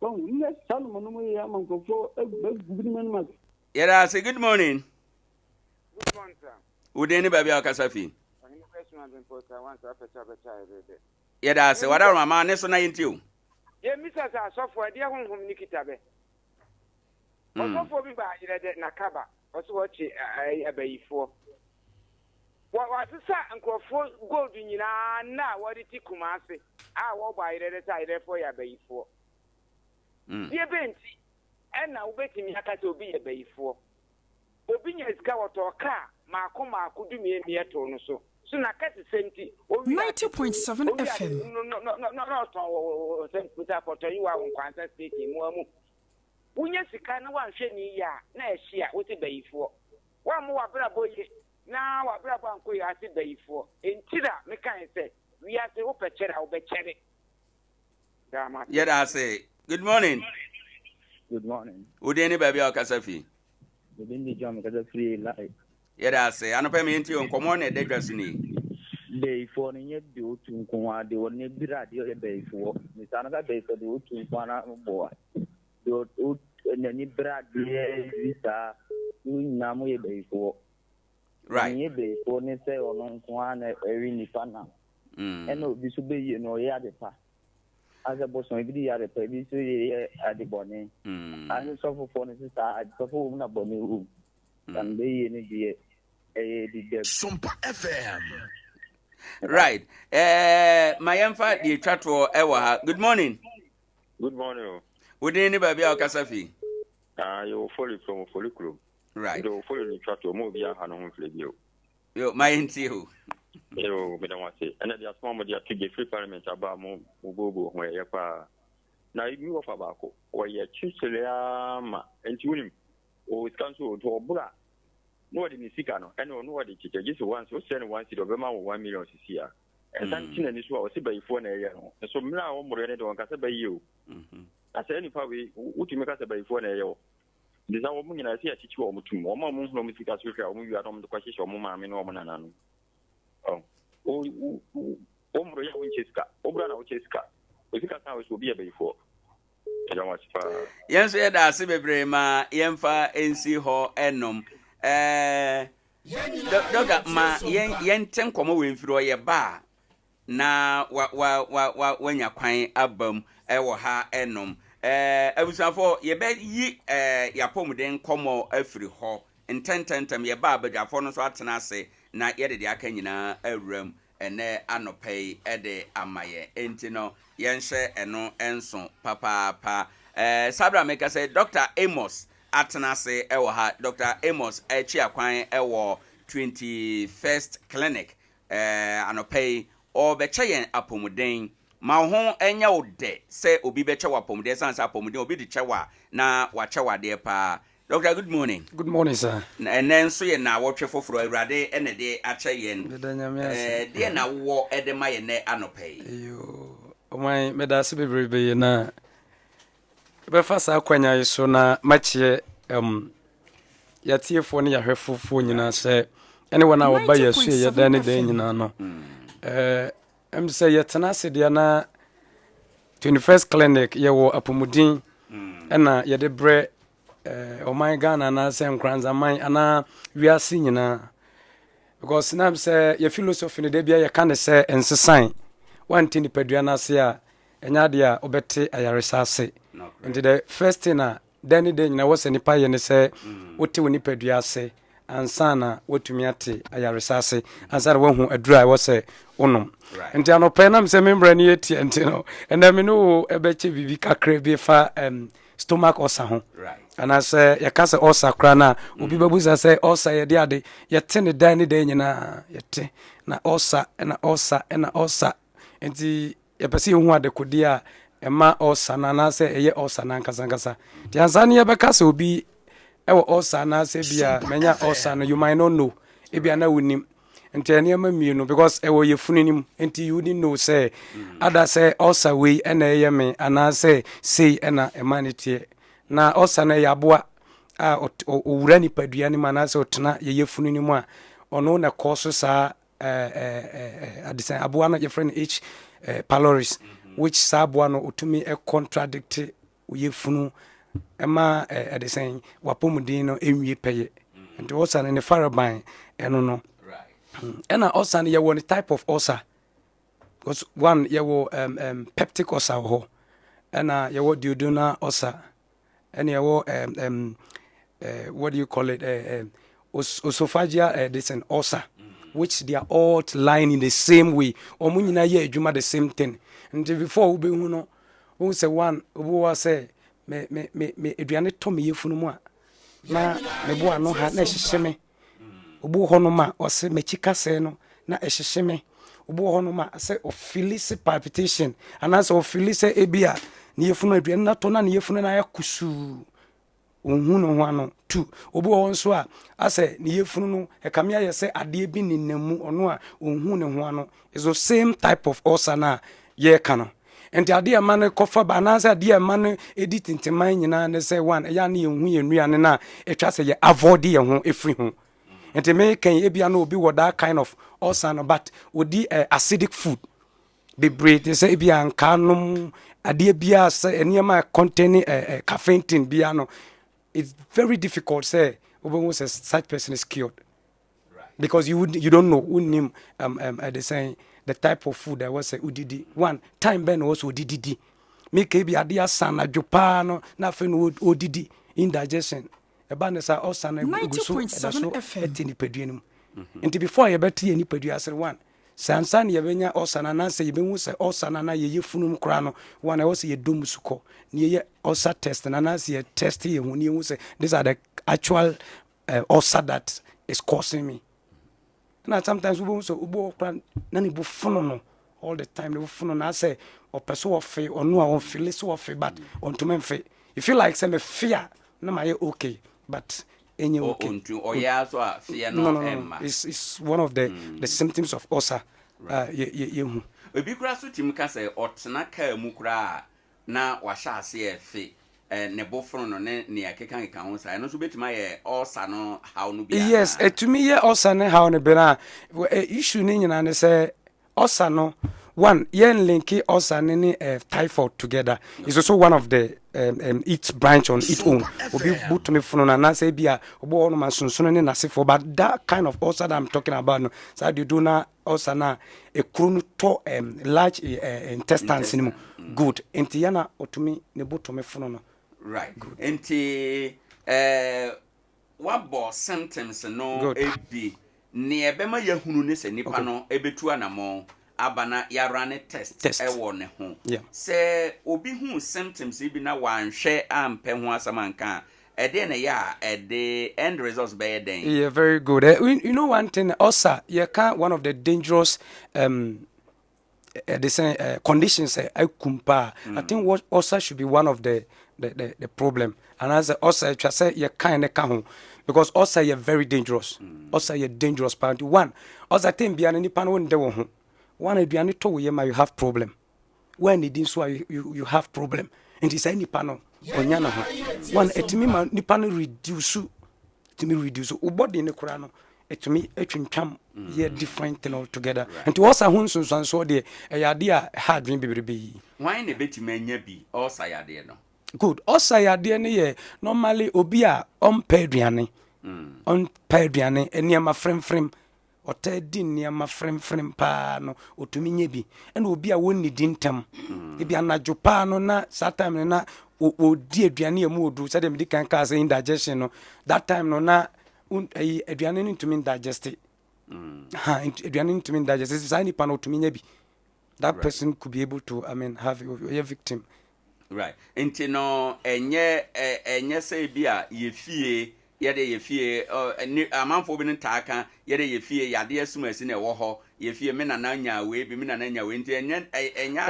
bon ne sanu manu me ya man konvo e gubi men ma Yada say good morning. Good morning, sir. Udeni baby akasafi. Yada say wada mama ne so na yinti. Ye Mr. Asofo dia honhom ni kitabe. Osofo bi ba yire na kaba. Oso wachi abayifo. Wa sisa nkrofo gold nyina na wadi ti kumase. Wo ba yire ta yire fo ya abayifo. Ye benti na ubetimi akata obi ye abayifo. Obi nya sika woto ka maako dumie mieto no so. So na kati senti 90.7 FM. No to senta for you are Nkoranza state mu amu. Unya sika na wanhwe ni ya na ehia wote bayifo. Wa mo wabra boye na wabra banko ya ate bayifo. Entira me kan say we are say wo pechere wo bechere. Yada say good morning. Good morning. Udeni baby akasafi. Udeni jam kaza free life. Yada say anope me nti nkomo na de dwaso ni. Bayifo ni nye de otu nkonwa de woni bira de ye bayifo. Ni sana ga bayifo de otu nkwana mbo. De otu ni bira de visa na mo ye bayifo. Right. Ni bayifo ni se ono nkwa na eri ni pana. Eno bi so be ye no ye adepa. As a boss on every year, the baby at the bonnet. I suffer for the sister, I suffer woman about me room. And they in the Sompa FM. Right. My emfa the chat for Ewa. Good morning. Good morning. Would any baby or Kasafi? You follow from follicle. Right. You follow the chat to move your hand on you. You, my auntie. You, Madam Wasi. And at the small media to get free parliament about Mubu, where you are. Now, you of Abaco, or your Chichiliama, and Tunim, or with council to a bra. Nobody in Sicano, and nobody teacher just once was sent once to Obama 1 million this year. And something in this was by phone area. And so now, more than one can by you. As any probably, would you make us by phone area? This our woman I see a teacher or two more months from Mr. Casrica, when you are on the question of Mamma and Woman. Oh, Winchester, Obrana Winchester. We think how it will be before. Yes, we had a Sibebrema, Yemfa, NC Ho, Enom. Doctor, ma yen ten komo we mfiro ye ba na when ya kwan abam wo ha enom abusafo ye be yi ya pomden komo afiri ho intententem ye ba abadwafo no so atena ase na ye de aka nyina awram ene anopei ede amaye enti no yenhye eno enso papa sabra make say Dr. Amos Atenase ewo ha Dr. Amos Acheampong ewo 21st clinic anopei obecheyen apomuden ma ho enya ode se obi beche wa apomuden sansa apomuden obi di chewa na wa chewa de pa. Doctor, good morning. Good morning, sir. And then so ye na wotwe foforo awurade ene de acheyen de na wo ede ma ye ne anopei yo o my medase bebrebe na be fasa akwanya yeso na machie yatiefo ne yahwefofo nyina se anyone a woba yeso ye da ne da nyina no say yetena se de na 21st clinic ye wo apomudin na ye de bre o my Ghana na se Nkoranza man ana wiase nyina because now say your philosophy ne de bia ye kan se ensesan wanti ni padua na se a enya de a obete ayaresase and the first thing then the nyina was nipa ye ne se wote woni padua se ansana wotumi ate ayaresase ansana wahu adura wo se onom nti anope na se membra ne yeti enti no and me no ebeche bibi kakra bi fa stomach ulcer ho and as yakase ulcer kra na obi babuza se ulcer ye de ade yete ne dan ne de nyina yete na ulcer na ulcer na ulcer enti yepese hu ade kodi a ema ulcer na se eye ulcer na nkasa ti ansane ye bekase obi ewo ulcer na se bia menya ulcer no you might not know e bia na wonim enti ene ma mienu because ewo ye fununim enti you didn't know say ada say ulcer we na eye me ana say sei na emanity na ulcer na yaboa a owura ni padua ni mana say otena ye fununim a ono na cause sa adisa aboa no ye friend H pylori which saboa no otumi e contradict ye funu ɛma ɛde sɛn wapɔmuden no ɛnwie pɛyɛ nti ɔsa no ne faraban ɛno no ɛna ɔsa no yɛwɔ ne type of ulcer because one yɛwɔ peptic ulcer wɔ hɔ ɛna yɛwɔ duodenal ulcer ɛna yɛwɔ what do you call it esophageal this an ulcer which they are all lying in the same way ɔmo nyinaa yɛ adwuma the same thing nti before wobɛhu no wohu sɛ one wobɛwɔ sɛ me aduane tɔ me yɛfunu mu a na meboa no ha na ɛhyehye me obu hɔ no ma ɔsɛ m'akyi kasɛɛ no na ɛhyehye me obu hɔ no ma sɛ ɔfili sɛ palpitation anaasɛ ɔfili sɛ ebi a ne yɛfunu aduane na tɔ na ne yɛfunu na ayɛ kusuu ohun no ho ano two obi wɔ nso a asɛ ne yɛfunu no ɛkame ayɛ sɛ adeɛ bi nenam mu ɔno a ohun ne ho ano is the same type of ulcer na yɛka no nti adeɛ ma no kɔfa ba anaasɛ adeɛ ma no ɛdi tinteman nyinaa ne sɛ one ɛyɛ ne yɛhu yɛ nnuane no a ɛtwa sɛ yɛ avoid yɛ ho ɛfiri ho nti mekɛn ebia no obi wɔ that kind of ulcer no but odi acidic food bebree te sɛ ebia nka nom adeɛ bia sɛ nneɛma contain caffeine bia no it's very difficult say such person is cured because you don't know unim they say the type of food that was say udidi one time ben was udidi make be adia sana jopa no na fe no odidi indigestion eba ne sa osana guso edaso etini peduanum nti before you better any pedua say one sansan ye benya osana na say ye benwu say osana na ye funum kra no one was ye dom suko ne ye osa test na na say test ye hu ne hu say these are the actual ulcer that is causing me. And sometimes we so ubo kra na ne bu funu no all the time the funu na say o person of fe or no on feel so of but on to men fe you feel like say me fear na my okay but okay. No. It's one of the symptoms of ulcer. Obi kura so tim ka say otena ka mu kura na wa sha ase efe ne bofro no ne akeka kan ho sai no so betima ye ulcer no how no bia. Yes, to me ye ulcer ne how no bia issue ni nyina ne say ulcer no one yen linky ulcer ne typhoid together is also one of the its branch on its own obi boot me funu na say bia obo no man sunsun ne nasefo but that kind of ulcer that I'm talking about no so you do na ulcer na a chrono to large intestines ni good enti yana otumi ne boot me funu no right good enti what bo symptoms no ebi ne ebema yahunu ne se nipa no ebetu anamo abana yarane test ewo ne ho se obi hu symptoms bi na wanhwe ampe ho asamanka ede na ya ede end results be den. Yeah, very good. You know one thing ulcer you can one of the dangerous they say conditions akumpa. I think what ulcer should be one of the problem and as ulcer you say you kind of can because ulcer you very dangerous. Ulcer you dangerous part one ulcer thing bia ni pa no nde wo ho one aduane to we ma you have problem when it so you have problem and is any panel onya na ho one etimi ma nipa no reduce body ne kura no etimi etwintwam ye different thing altogether and to us ahun sunsun so de yade a hard dream bebrebe why na betima anya bi ulcer yade no good ulcer yade ne ye normally obi a on pa aduane eniema frem otedi niama frem pa no otumi nye bi ena obi a wonni dintam ebi anajo pa no na that time na odi aduane emu odu say dem di kan ka say indigestion no that time no na aduane no ntumi digest aduane ntumi digest say ni pa no otumi nye bi that person could be able to have a victim right enti no enye say bi a yefie yede yefie amanfo bi ntaka yede yefie yade asumasi na ewo ho yefie me nana nya we bi me nana nya we nti enya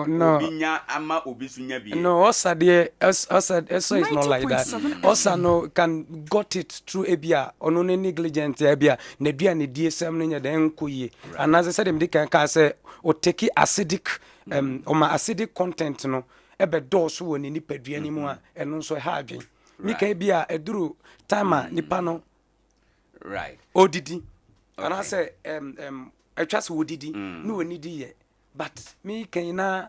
no obi nya ama obi sunya bi no osa is not like that osa no can got it through ebia ono ne negligent ebia na dua ne die sem no nya den koye anaze say dem de kan ka say o take acidic acidic content no ebe dose wo ne nipadua ni mu a eno nso ha adwen mika bia eduru time nipa no right odidi and I say atwa se odidi no onidi ye but me kan na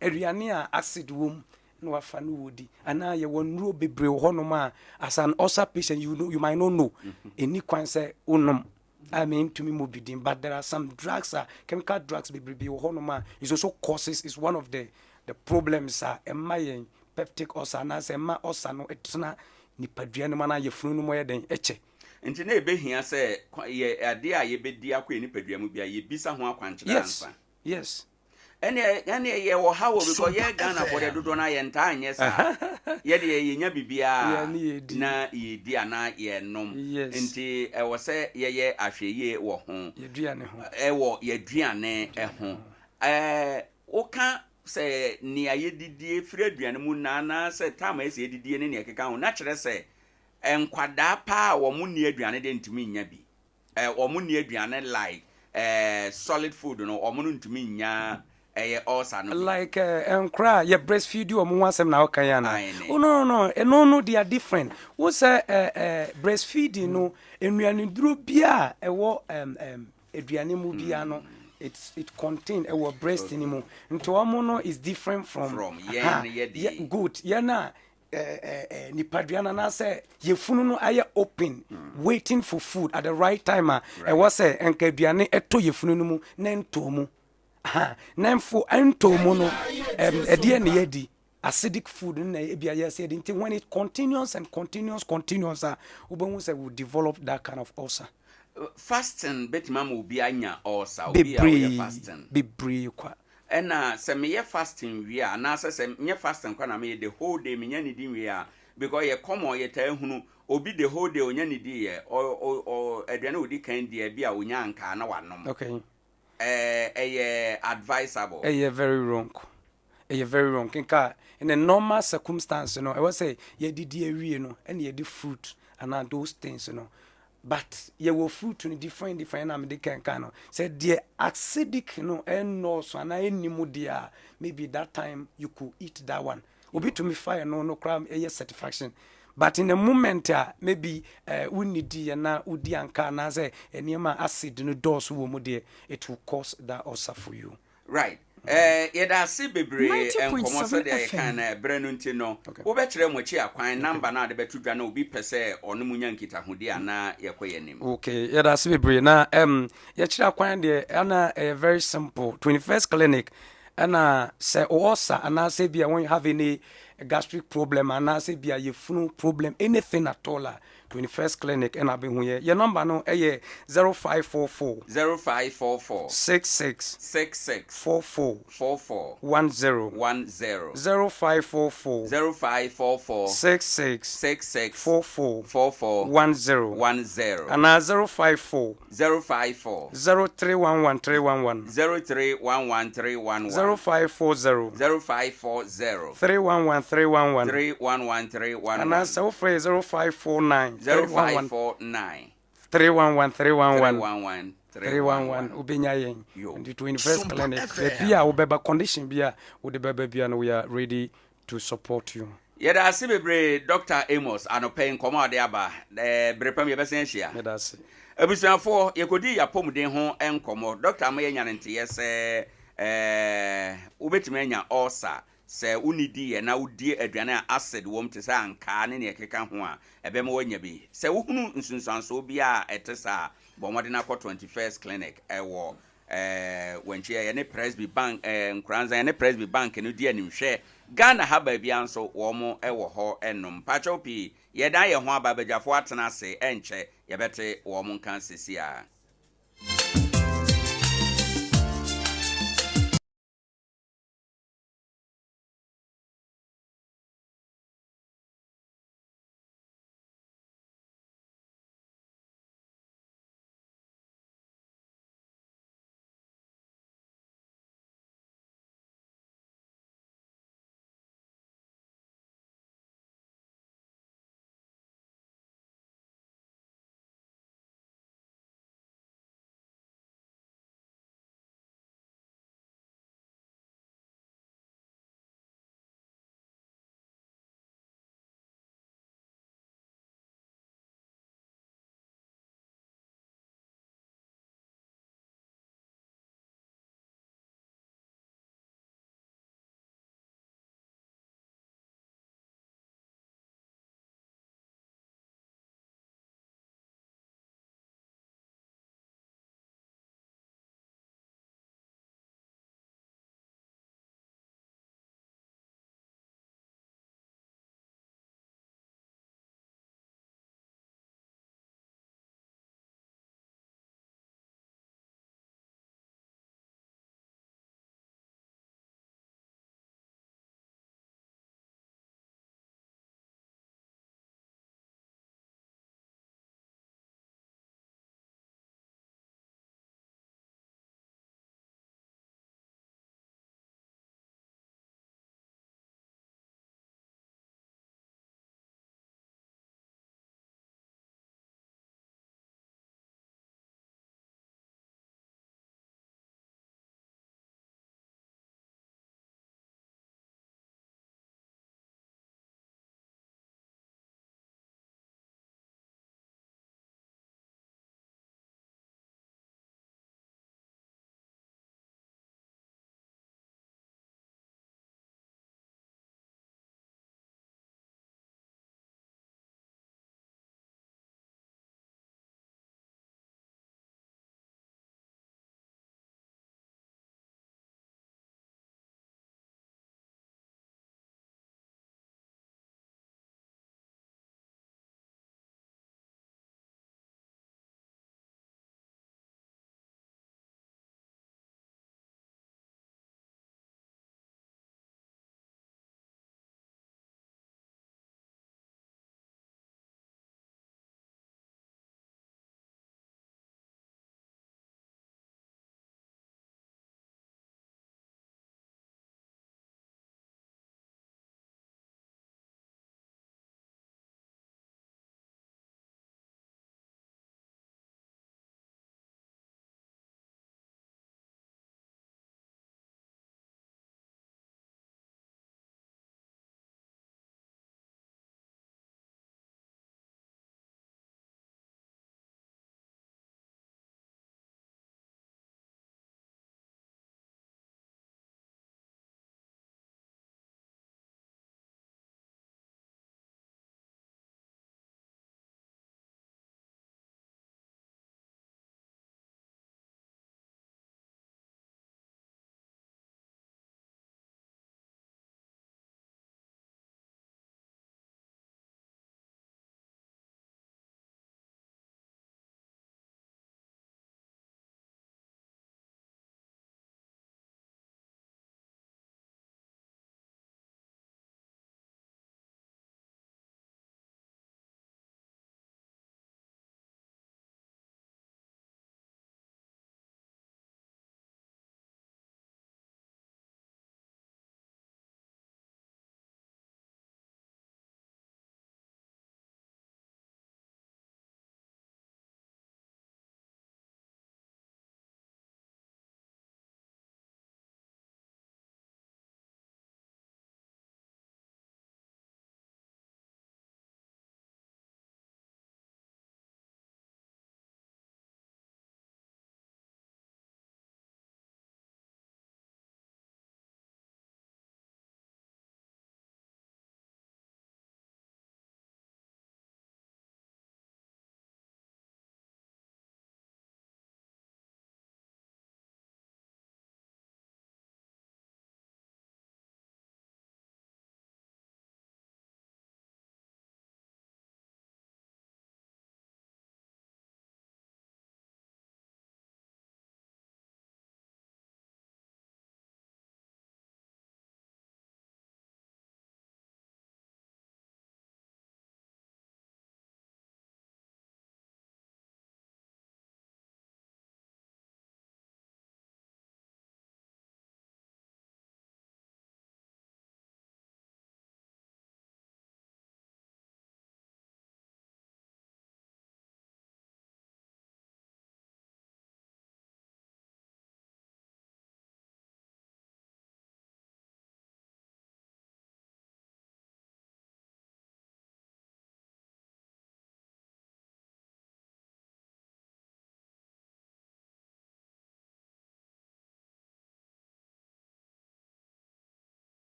aduane a acid wom no afa no wodi ana ye wonro bebre ho no ma as an ulcer patient you might not know any kwan say unom I mean to me mobidin, but there are some drugs chemical drugs bebre ho no ma is also causes is one of the problems my peptic ulcer na say ma ulcer no etna nipadua no ma na yefunu no mo ye den eche nti na ebehia se ye ade a ye bedi akwa nipadua mu bia ye bisa ho akwankyerɛ ansa yes ene ye wo hawo because ye Ghana for the dodo na ye nta anye sa ye de ye nya bibia na ye di ana ye nom nti e wo se ye ahweye wo ho yeduane ho wo yeduane ho oka se ni aye didie firi aduane mu na se tama ese didie ne ne keka ho na kyerɛ se enkwada pa wo mu ni aduane de ntimi nya bi wo mu ni aduane like solid food no wo mu ntimi nya also no like cry you breastfeed you omo wasem na okay na no they are different wo say breastfeeding no enuane duro bia ewo eduane mu bia no it contain ewo breast ni mu nto omo no is different from good na nipaduana na say yefunu no aye open waiting for food at the right time e was say enkaduane eto yefunu no mu na nto mu nemfo entomo no ede na yedi acidic food na ebia ya said until when it continues we will develop that kind of ulcer. Fasting betima mo obi anya ulcer obi a fasting bebre kwa ena se me fasting wi a na se me fasting kwa na me the whole day me nya ni din wi a because ye come ye ta hunu obi the whole day onya ni di ye o aduane odi kan di e bia onya anka na wanom. Okay. Advisable. Very wrong. Very wrong. In a normal circumstance, I was say ye did ye no, and ye did fruit and those things, But ye will fruit in different American kind. Said the acidic, and no so and I dear. Maybe that time you could eat that one. Obi to me fire no crime satisfaction. But in a moment, maybe we need na udi anka na say enema acid no dose wo mu de it will cause that ulcer for you. Right. Yeda si bebre enkomo so de kan na brenu nti no. Wo be kire mo chi akwan number na de betudwa na obi pese ono munya nkita hodi ana yekoye nim. Okay, yeda si bebre na ye kire akwan de ana very simple 21st clinic ana say ulcer ana say bia when you have any gastric problem and I say be a flu problem anything at all 21st clinic and I've been here your number no 0544 66 44 10 0544 66 44 10 and 054 0311 311 0540 311 and answer 0549 311 ubenya yen and the 21st clinic bia obeba condition bia wo de beba bia no we are ready to support you. Yeda ase bebre Dr. Amos anopen komo ade aba brepam ye besen hia yeda ase abusuafo yekodi yapomden ho enkomo Dr. Amayanya nte yese ubetime anya ulcer se unidi ye na udi aduane acid wom te sa anka ne ne keka ho a ebe ma wanya bi se wohunu nsunsanso bia etesa bomode na 21st clinic ewo wenche ye ne Presby Bank Nkoranza ye ne Presby Bank no di animhwe Ghana haba bia nso wo mo ewo ho enom pachopi ye dan ye ho ababajafo atena se enche ye bete wo mo nkan sesi a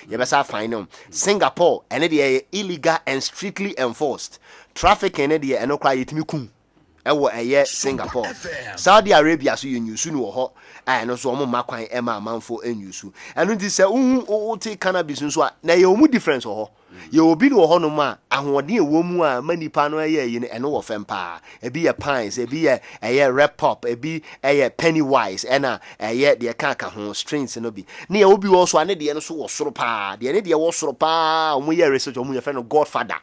yɛbɛsa fine no Singapore ɛne deɛ illegal and strictly enforced trafficking ne deɛ ɛno kora yɛtumi kum ɛwɔ ɛyɛ Singapore. Saudi Arabia so yɛ nyusu no wɔ hɔ a ɛno so ɔmo ma kwan ɛma amanfo nyusu ɛno nti sɛ wote cannabis nso a na yɛ ɔmo difference wɔ hɔ yɛ obi no wɔ hɔ no ma ahoɔden ɛwɔ mu a ma nipa no ɛyɛ yi no ɛno wɔ fɛm paa ebi yɛ pines ebi yɛ ɛyɛ red pop ebi ɛyɛ pennywise ɛna ɛyɛ deɛ ka ho strings no bi ne yɛ obi wɔ so a ne deɛ no so wɔ soro paa deɛ ne deɛ wɔ soro paa ɔmo yɛ research ɔmo yɛ fɛ no godfather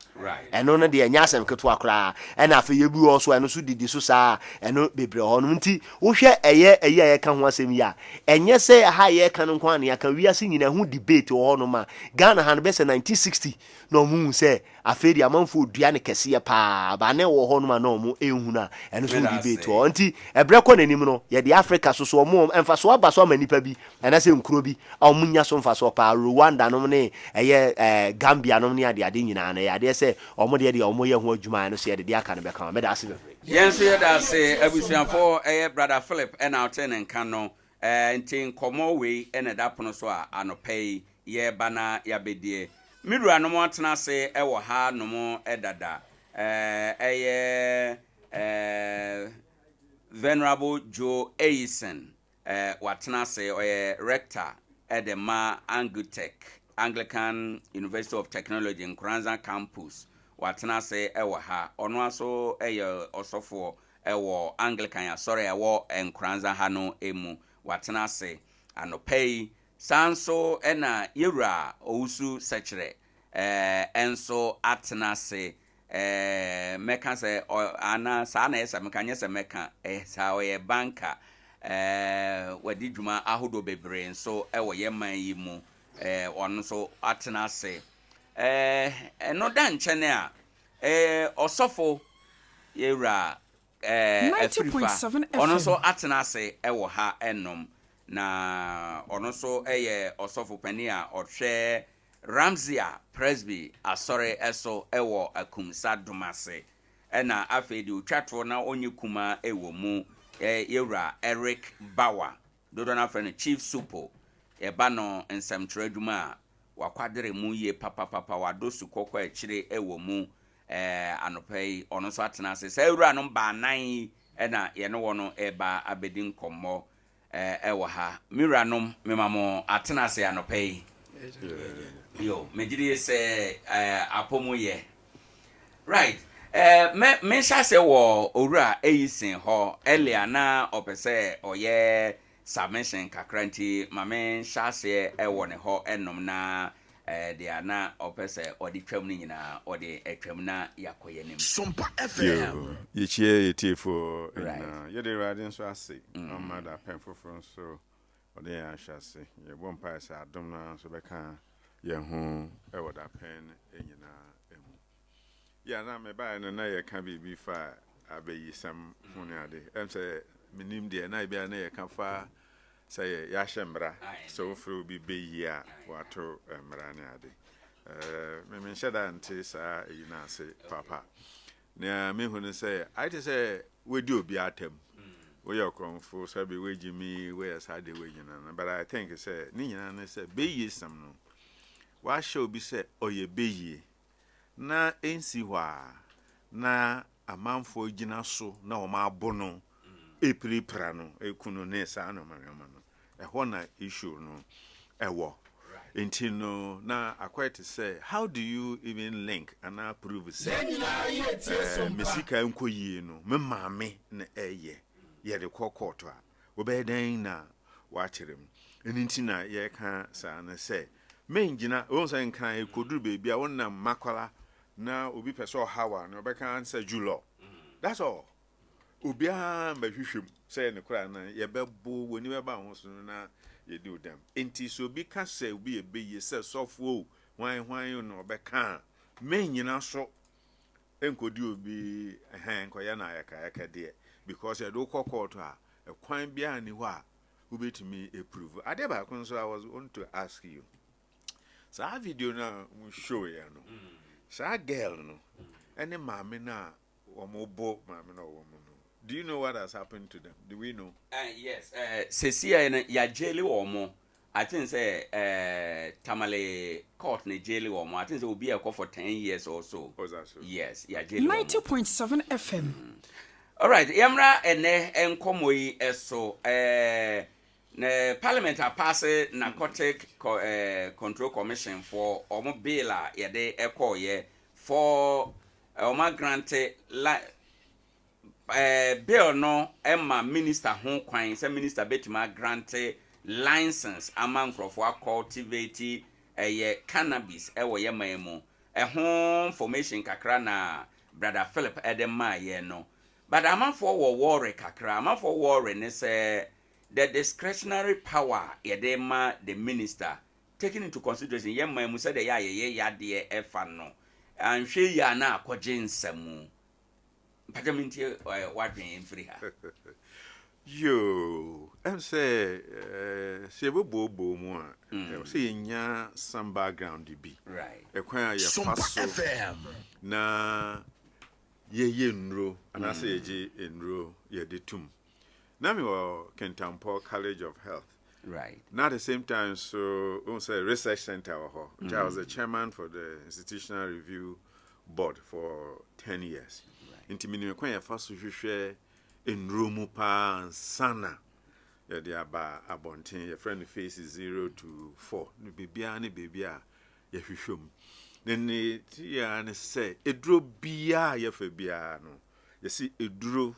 ɛno no deɛ nyɛ asɛm ketewa koraa ɛna afei yɛ bi wɔ so ɛno so didi so saa ɛno bebree hɔ no nti wohwɛ ɛyɛ ɛyɛ a yɛka ho asɛm yi a ɛnyɛ sɛ ha yɛka no nko a ne yɛka wiase nyina ho debate wɔ hɔ no ma Ghana ha no bɛsɛ 1960 na ɔmo hu sɛ afei de amanfo dua ne kɛseɛ paa ba ne wɔ hɔ no ma na ɔmo ɛhu na ɛno so debate wɔ nti ɛbrɛ kɔ n'anim no yɛde Africa so ɔmo ɛmfa so aba so ama nipa bi ɛna sɛ nkuro bi a ɔmo nya so mfa so paa Rwanda nom ne ɛyɛ Gambia nom ne ade nyinaa na yɛade sɛ ɔmo deɛ ɔmo yɛ ho adwuma no so yɛde de aka no bɛka mɛda ase bebree yɛn so yɛda ase abusuafo ɛyɛ brother Philip ɛna ɔte ne nka no nti nkɔmɔ wei ɛna da pono so a anɔpɛ yi yɛba na yɛabɛdie Mirua no mo atena ase ɛwɔ ha no mo ɛdada ɛyɛ Venerable Joe Eisen watena ase ɔyɛ rector at the Anglican University of Technology in Nkoranza campus watena ase ɛwɔ ha ɔno aso ɛyɛ ɔsɔfo ɛwɔ Anglican asɔre ɛwɔ Nkoranza ha no emu watena ase anɔpɛ sanso ena yewura owusu sechere enso atena se meka se ana sa na esa meka nyese meka sa oye banka wadi dwuma ahodo bebre nso ewo yeman yi mu ono so atena se eno da nchene a osofo yewura Afrifa ono so atena se ewo ha enom na ono so osofo pani a ohwe Ramzia Presby asore eso ewo akumsa domase ena afedi utwatro na onye kuma ewo mu yewura Eric Bawa dodo na friend Chief Supo eba no nsɛmtwerɛ adwuma a wakwadere mu ye papa wadosu kokɔ akire ewo mu anopai ono so atena ase sɛ ewura no ba nan ena ye no wono eba abedi nkɔmmɔ ewo ha miranom memamo atena ase anopai yo mejiri se apomu ye right me sha se wo owura eyisin ho elia na opese oye submission kakranti mame sha se ewo ne ho enom na de ana opese odi twam ni nyina odi etwam na yakoye nim Sompa FM ye chie yetifo na ye de radin so ase amada penfofo so odi ya sha se ye bompa se adom na so beka yehu ewo da pen enyina emu ya na me ba no na ye ka bibi fa abeyi sam hunu ade em se minim de na bia na ye ka fa say ya shembra so fro bi beyi a wato mra ne ade me sheda nti sa eyina ase papa na me hunu say I te say wedi obi atem we your konfo say be we jimi we asade we nyina but I think say ni nyina na say beyi sam no wa show bi say oye beyi na ensi hwa na amanfo gina so na o ma abono epiripra no ekunu ne sa no manwama no ehọ na issue no ewo enti no na akwete say how do you even link and prove say mesika enkoyie no me maame na eye ye de kokoto a obedan na wa kyerem enti na ye ka sa na say menjina won say nkan ekoduru bebi a wonnam makwala na obi pese hawa na obeka answer julo that's all obi a mahwehwem say ne kura na ye bebo woni beba ho so na ye do dem enti so obi ka say obi ebeyi say sofo hwan no obeka menjina so enkodi obi nkoya na yaka de because ye do kokoto a kwan bia ni ho a obetumi approve ade ba kun so I was want to ask you sa video na we show ya no sa girl no any mama na omobo mama na woman no do you know what has happened to them? Do we know? Yes. Sesia ya jeli omo I think say Tamale court ne jail or more. I think it will be a court for 10 years or so. Was that so? Yes, yeah, jail. 90.7 FM. All right, Yamra ene enkomoi eso ne parliament a pass narcotic control commission for omo bill a yede ekoye for omo grante bill no emma minister ho kwan say minister betima grante license among for cultivate cannabis ewo ye mamu ho formation kakra na brother Philip Edema ye no. But I'm for war kakra. I'm for war and say the discretionary power yedema the minister taking into consideration yemma mu say the ya de efa no. And she ya na akwaje nsemu. Parliament wadwen free ha. Yo, I'm say bo mu a say nya some background be. Right. E kwan ya faso na ye nro and I say je enro ye de tum. Na me wo Kentampo College of Health. Right. Now at the same time, so say research center I was the chairman for the institutional review board for 10 years. Inti me kwan ya faso hwehwe enro mu pa sana. Ya de aba abonten your friend face is 0 to 4. Ni bibia ya hwehwem. Nene tia ne say eduro bia ya fa bia no ye si eduro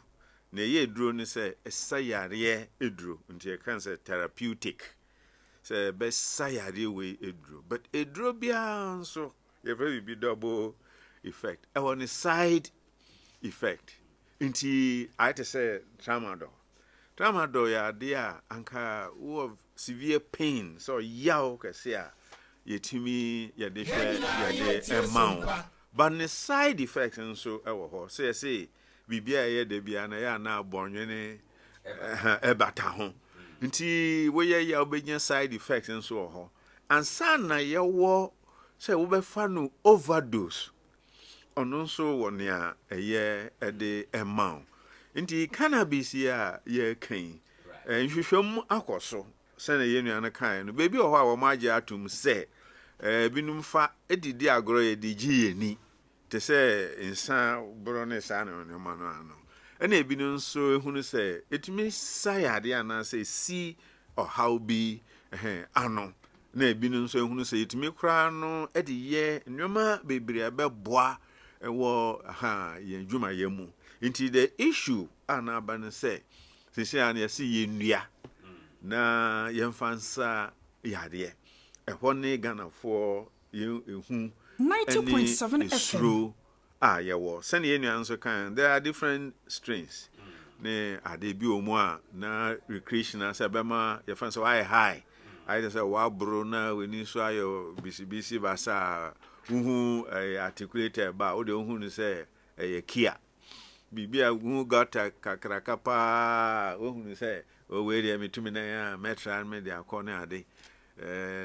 na ye eduro ne say esayare eduro nti e kan say therapeutic say be sayare we eduro but eduro bia so ye fa bi double effect e won side effect nti I to say tramadol ya dia anka wo severe pain so yaw kase a yetimi yade hwe amount but the side effects nso ewo ho say bibia ye de bia na ya na abonwene ebata ho nti we ye ya obenya side effects nso ho ansa na ye wo say wo be fa no overdose ono nso wo ne a eye de amount nti cannabis ya ye kan nhwehwem akoso say na ye nuan kan no bebi ho a wo ma age atum say binum fa edidi agoro ye di giye ni te se insa bro ne sa no ne ma no ano ena ebinum so ehunu se etumi sayade ana se si how bi ano na ebinum so ehunu se etumi kra no edi ye nnwoma bebre abeboa ewo ye dwuma ye mu nti the issue ana ba ne se ana ye se ye nnua na ye mfansa yade ehone Ghana for you 90.7 FM. Yeah, well, send you answer kind. There are different strains. Ne ade bi omu a na recreational sabema your fans so high. I just say wa bro na we ni so ayo bisi basa articulated ba o de hu ni say kia. Bibia hu got kakraka pa o hu ni say o we dey me tumi na ya metra me dey akọ na ade.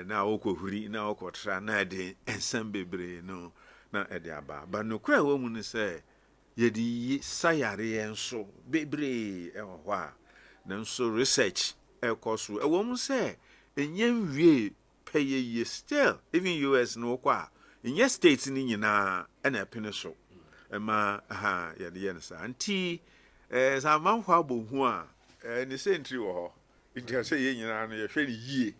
Na okohuri na okotra na de ensem bebre no na ede aba ba no kra wo mu ne se ye di sayare enso bebre ho a na nso research ekoso e wo mu se enyem wie peye ye still even US no kwa enye states ni nyina na epene so ema ye de ye nsa anti za manhwa bohu a ni sentry wo ho nti se ye nyina no ye hwe ni yie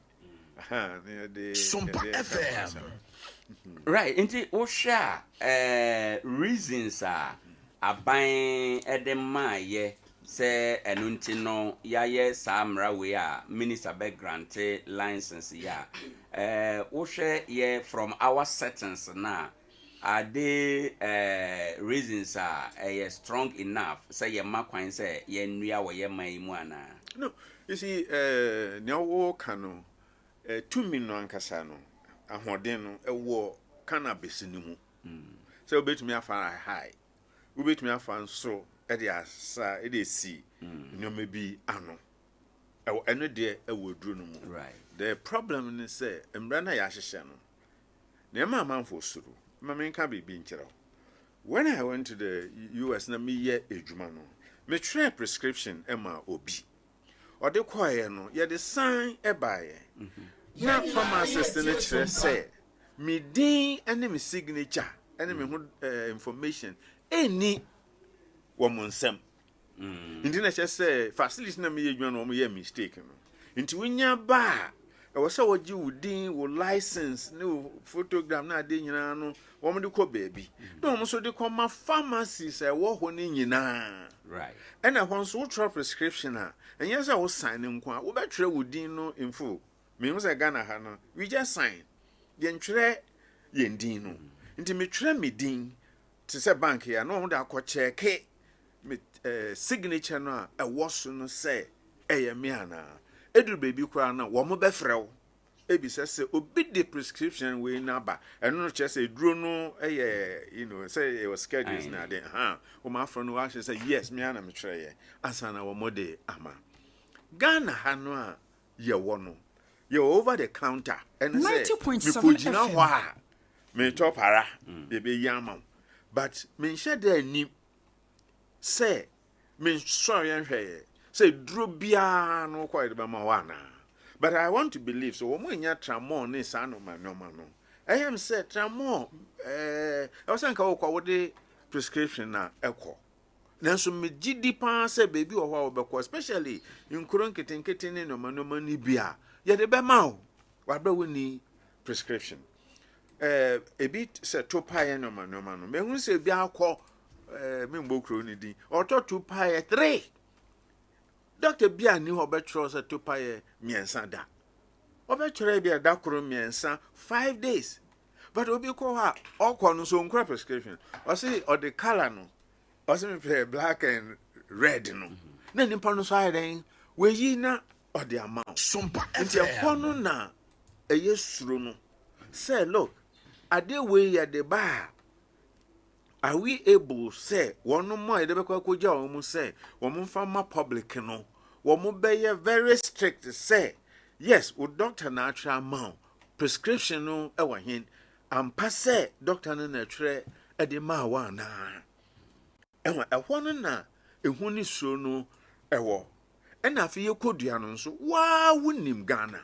Sompa FM. Right, inti osha reasons are aban edema ye se enunti no ya ye samra we a minister be grante license ya osha ye from our settings na are they reasons are strong enough say ye makwan say ye nua wo ye man mu ana. No, you see nyawo kanu tumi no ankasa no ahoden no ewo cannabis ni mu so obetumi afa high obetumi afa nso e de asa e de si nyoma bi ano ewo eno de ewo duro no mu right the problem is say emra na ya hyehyɛ no na ma manfo suru ma menka bibi nkyerɛ when I went to the US na me ye edwuma no me try prescription ema obi ode koye no ye de sign ebaye na pharmacist ne kyerɛ sɛ me din ene me signature ene me information eni wo mo nsɛm nti na kyerɛ sɛ facility na me yɛ dwan no mo yɛ mistake no nti wonya ba ɛwɔ sɛ wɔgye wo din wo license ne wo photogram na ade nyinaa no wɔn de kɔ baabi na wɔn so de kɔ ma pharmacies ɛwɔ hɔ ne nyinaa right ɛna hɔ nso wo prescription a ɛnyɛ sɛ wo sign ne nko a wo bɛtwerɛ wo din no info me hu sɛ Ghana ha no we just sign yɛn twerɛ yɛn din no nti me twerɛ me din te sɛ bank ya na wɔn de akɔ check me signature no a ɛwɔ so no sɛ ɛyɛ me ana eduru baby kwa na wo mo befrew ebi sɛ obi de prescription we na ba ɛno no kyerɛ sɛ duro no ɛyɛ say it was schedules na de o ma afro no wa say yes me ana me twerɛ yɛ asana wo mo de ama Ghana ha no a ye wo no ye over the counter and say me kogina hɔ a me top ara be be yama but me nhye da ni say me sorry nhwɛ say duro bia no kwa de ma wana but I want to believe so when you tramon ne sa no ma no I am say tramon I was saying ka wo kwa de prescription na ekɔ nanso me gidi pa say baby o hwa obekɔ especially nkuro nketenkete ne no ma ni bia ye de be ma o wa bra woni prescription a bit say to pie no ma no me hu say bia akɔ me mbokro ni di ɔtɔ to pie 3 Doctor Bia ni obetro se to paye miensa da. Obetro bia da kro miensa 5 days. But obi ko ha okwo no so nkra prescription. O say o the color no. O say me play black and red no. Na nimpa no so ayden we yi na o the amount. Sompa nti ekwo no na eye suro no. Say look, ade we ya the bar. Are we able say one more e de be kwa koja o mu say wo mo fa ma public no wo mo be very strict say yes wo doctor na atra amount prescription no e wa hin ampa say doctor no na twerɛ e de ma wa na e wa e ho no na ehu ni suro no e wo e na afi ye kodua no nso wa wonim Ghana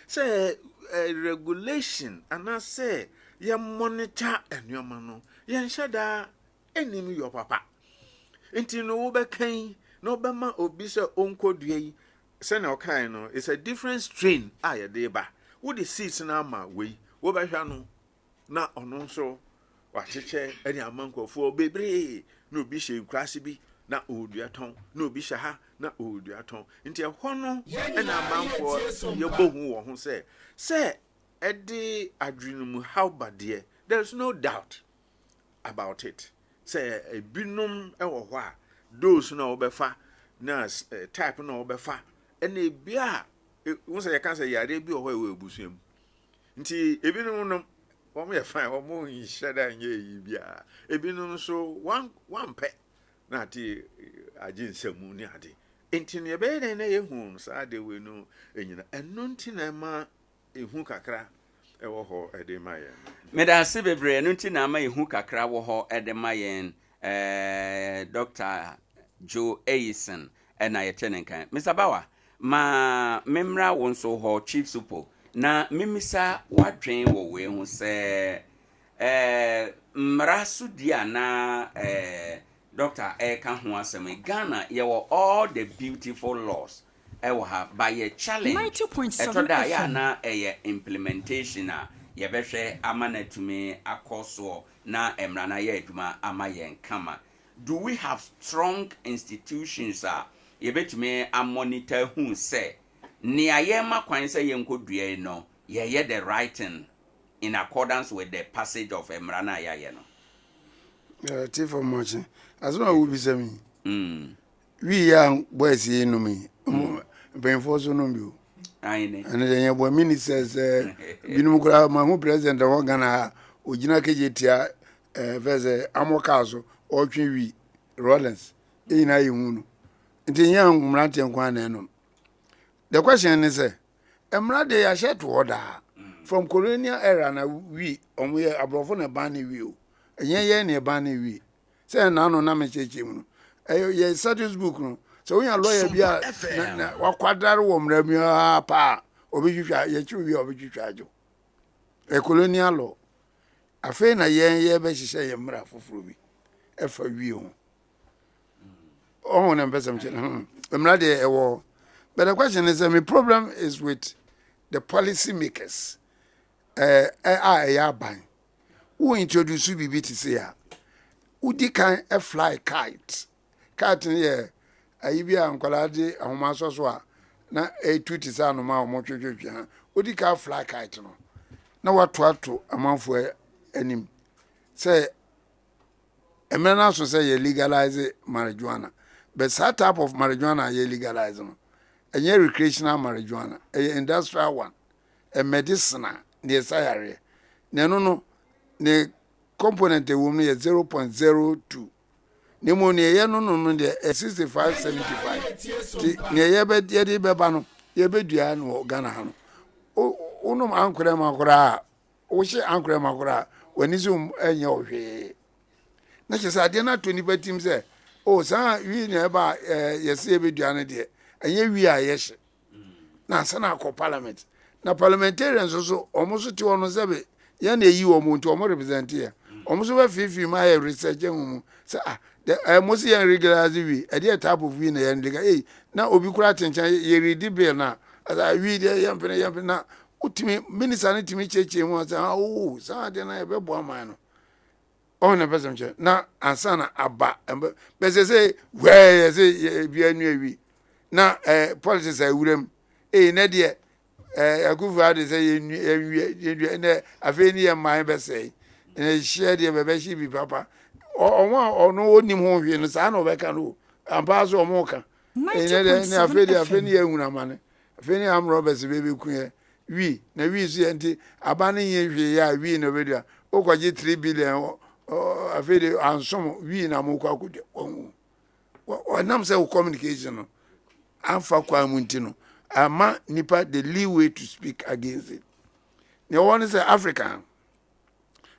say regulation and say ye monitor enuoma no ye nhada enim yo papa enti no wo bekan no be ma obi se onkodua yi se na okan no it's a different strain ye de ba wo the seeds na ma we wo be hwa no na ono nso wa cheche eni amankofo bebre na obi hye nkrase bi na odua ton na obi hye ha na odua ton enti ho no ena amanfo ye bohu wo ho se edi adwinum how bad there there's no doubt about it say ebinum ewo ho a dose na obefa na type na obefa ena ebia won say can say yare bi oho ewe ebusuam nti ebinum no won ye fine won mo nhada nye yi bia ebinum so one pe na ati aginsemu ni ade nti ne be na ye hu sa de we no enyina eno nti na ma ehu kakra ewo ho edemayen meda se bebre no nti na ma ehu kakra wo ho edemayen Dr. Joe Ayson na yetene kan Mr. Bawa ma memra wonso ho chief supo na mimisa wadwen wo we hu se mrasu dia na Dr. Eka ho asem Ghana ye wo all the beautiful laws ewo ha by a challenge 90.7 ya na implementation a ye behwe amana tumi akoso na emra na ye adwuma amayen kama. Do we have strong institutions ye betumi a monitor who say ni ayema kwan say yenkodua no ye the writing in accordance with the passage of emra na ye no Chief of Mochi as well will be semi we young boys here no me benfo so no bi aine and then your ministers binum kura ma hu president of Ghana ogina kejetia verse amokazo otwi Rollins ina yihu no nti yan mrante nkwa na no the question is emra de ya share to order from colonial era na we omo abrofo na ban na we o enye na ban na we say na no na me cheche mu no ye status book no so when your lawyer bia na wakwadare wo mrami pa obihwehwa ye chiwi obihwehwa ajo e colonial law afei na ye be hihye ye mra foforo bi efa wi ho na mbesam che mra de ewo. But the question is, my problem is with the policy makers. Who introduce BB to say, who can fly kite? Kite, yeah, Ibia and Colade, and Masoswa, na a tweet is on my motor. Who can fly kite? No, now what to a month for any say a man also say you legalize marijuana, but that type of marijuana you legalize. A recreational marijuana, a industrial one, a medicinal, near Sayare. No, the component a woman is 0.02. Pneumonia, no, 65-75. Near Yabed Yedi Babano, Yabedian or Ganahano. Unum Uncle Macora, Oshi Uncle Macora, when is and your way. Natchez I did not 20 teams there. Oh, sir, we never, yes, Yabediana dear. And here we are, yes. Now, Sana Parliament. Now, parliamentarians also almost 207. Yan you or moon to represent here. Almost over 50 my research. Say, I must see a regular we a dear type of winner and the now Obicrat and ye read the bill now. As I read a young now, ultimate minister to me church was oh, so then I have a boy man. On a passenger now, and Sana Abba, but they say, where is it be a new na politics I would Nadia a good father say na afeni my best say and share the baby be papa or no nim ho hwe no sa na obeka no ampa so omoka na afeni ehuna mane afeni am robbers baby ku wi na wi so enti abane ye hwe ya wi no bedia okwaje 3 billion afeni ansom wi na mo kwa kudi o nam say communication no Alpha Quamuntino, ama nipa the leeway to speak against it. The one is Africa,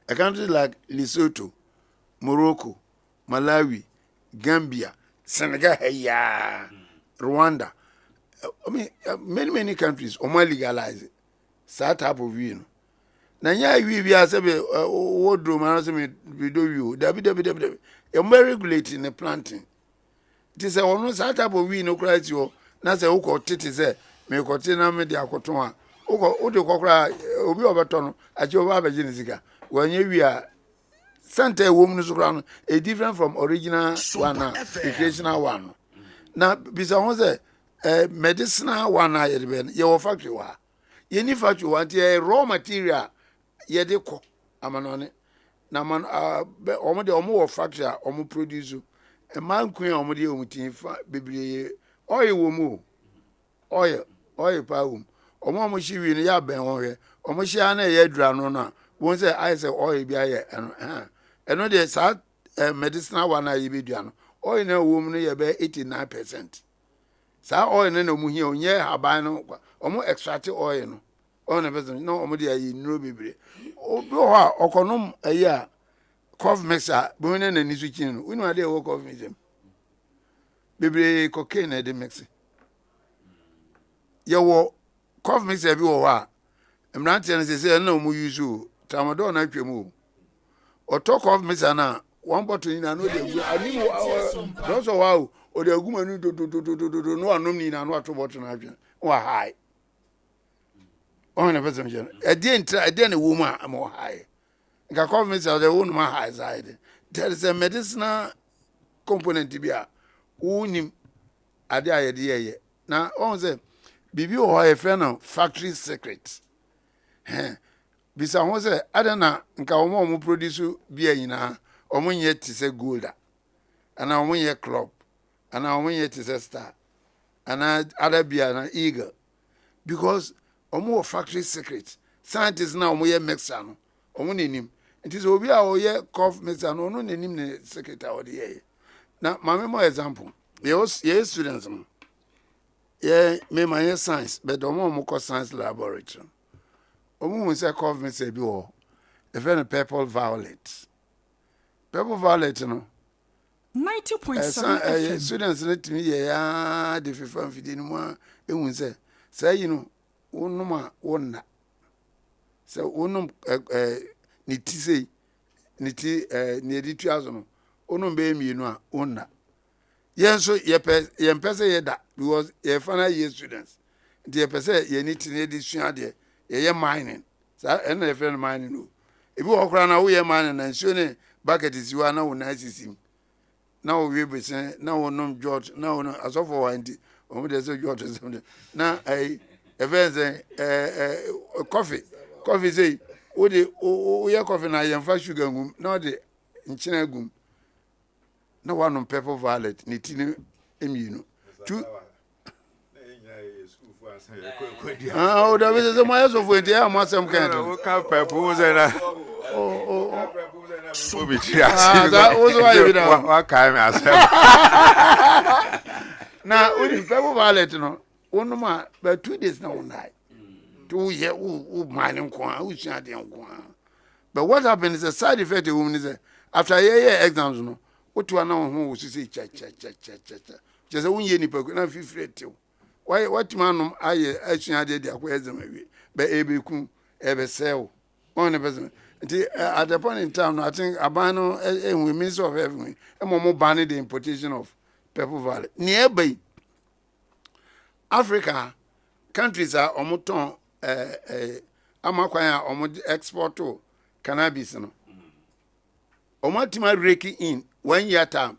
a country like Lesotho, Morocco, Malawi, Gambia, Senegal, Rwanda. I mean, many countries legalize it. That type of view. Now, we are saying, what do we do? You, regulating the planting. It is a one type of we no cries you. Na say uko titi say me ko tina me dia koton a uko de kokra obi obeto no aje oba abeje ne sika wanye wi a santa wo mu so kra no a different from original one recreational one na bisa won say medicinal one a ye be ye wo factory wa ye ni factory wa tie raw material ye de ko amanone na man omo de omo wo factory a omo produce e man kun omo de omo tin fa bebre oil womu oil pa wom omo shi wi no ya ben ho hwe omo shi ana ye dura no na won say I say oil bia ye eno de sa medicinal one ayi be dua no oil na wom no ye be 89%. Sa oil na mu hia onye haban no omo extract oil no na person no omo de ayi nro bebre obi ho a okonom ayi a cough mixer bo na ni su kin no winu ade wo cough mixer bebre cocaine na de mix ye wo cough mixer bi wo ha emrante na se na omo use o tramadol na twemu o to cough mixer na one bottle ni na no de gu ani no so wow o de gu manu do no anom ni na no ato bottle na atwe wa high na person je e de na wo mu a mo high nka cough mixer de wo no ma high side there is a medicinal component bi a unim ade ayede ye na on say bibi o e fe na factory secret bisa ho say adana nka omo produce bia nyina omo nye ti se golda ana omo nye club ana omo nye ti se star ana other bia na eagle because omo factory secret scientists na omo ye mixer no omo nenim it is obi a o ye cough mixer no no nenim ne secret a o de ye. Now, my more example, yes, students, me my science, but the more science laboratory. Omo say cough me say be o. If any purple violet. Purple violet no. 90.7 students let me the FIFA fidi no e say you know wonoma wonna sɛ wonom ne ti sei ne ti ne edi tuazo no wonom be mienu a wonna yenso yempɛ sɛ yɛda because ye final year students nti yɛpɛ sɛ yɛni ti ne di sua de yɛyɛ mining sa ɛna yɛ friend mining no ebi wɔ kora na wo yɛ mining na nsuo ne bucket siwa na wo na sisim na wo we bese na wo nom George na wo asofo wa nti o mo de sɛ George sɛ na events coffee say wo de o yɛ coffee na yɛmfa sugar ngum na wo de nkyena gum na wa no pepper violet ne ti ne emienu tu o da be se mo aso fo nti ya mo asem kan to o ka pepper ze na so bi ti wa ka me asem na o di pepper violet no wonu ma ba 2 days na wonai to ye o man nko a o sua de nko a but what happened is a side effect of woman is after year exams no otu ana ho wo sisi cha je se wonye nipa na fifrete why what manum aye asua de akwa exam awie be ebeku ebesel one person at the point in time no I think abano we minister of everything mo ban the importation of pepper valley nearby Africa countries are omoton amakwan a omo export to cannabis no omotima raking in 1 year time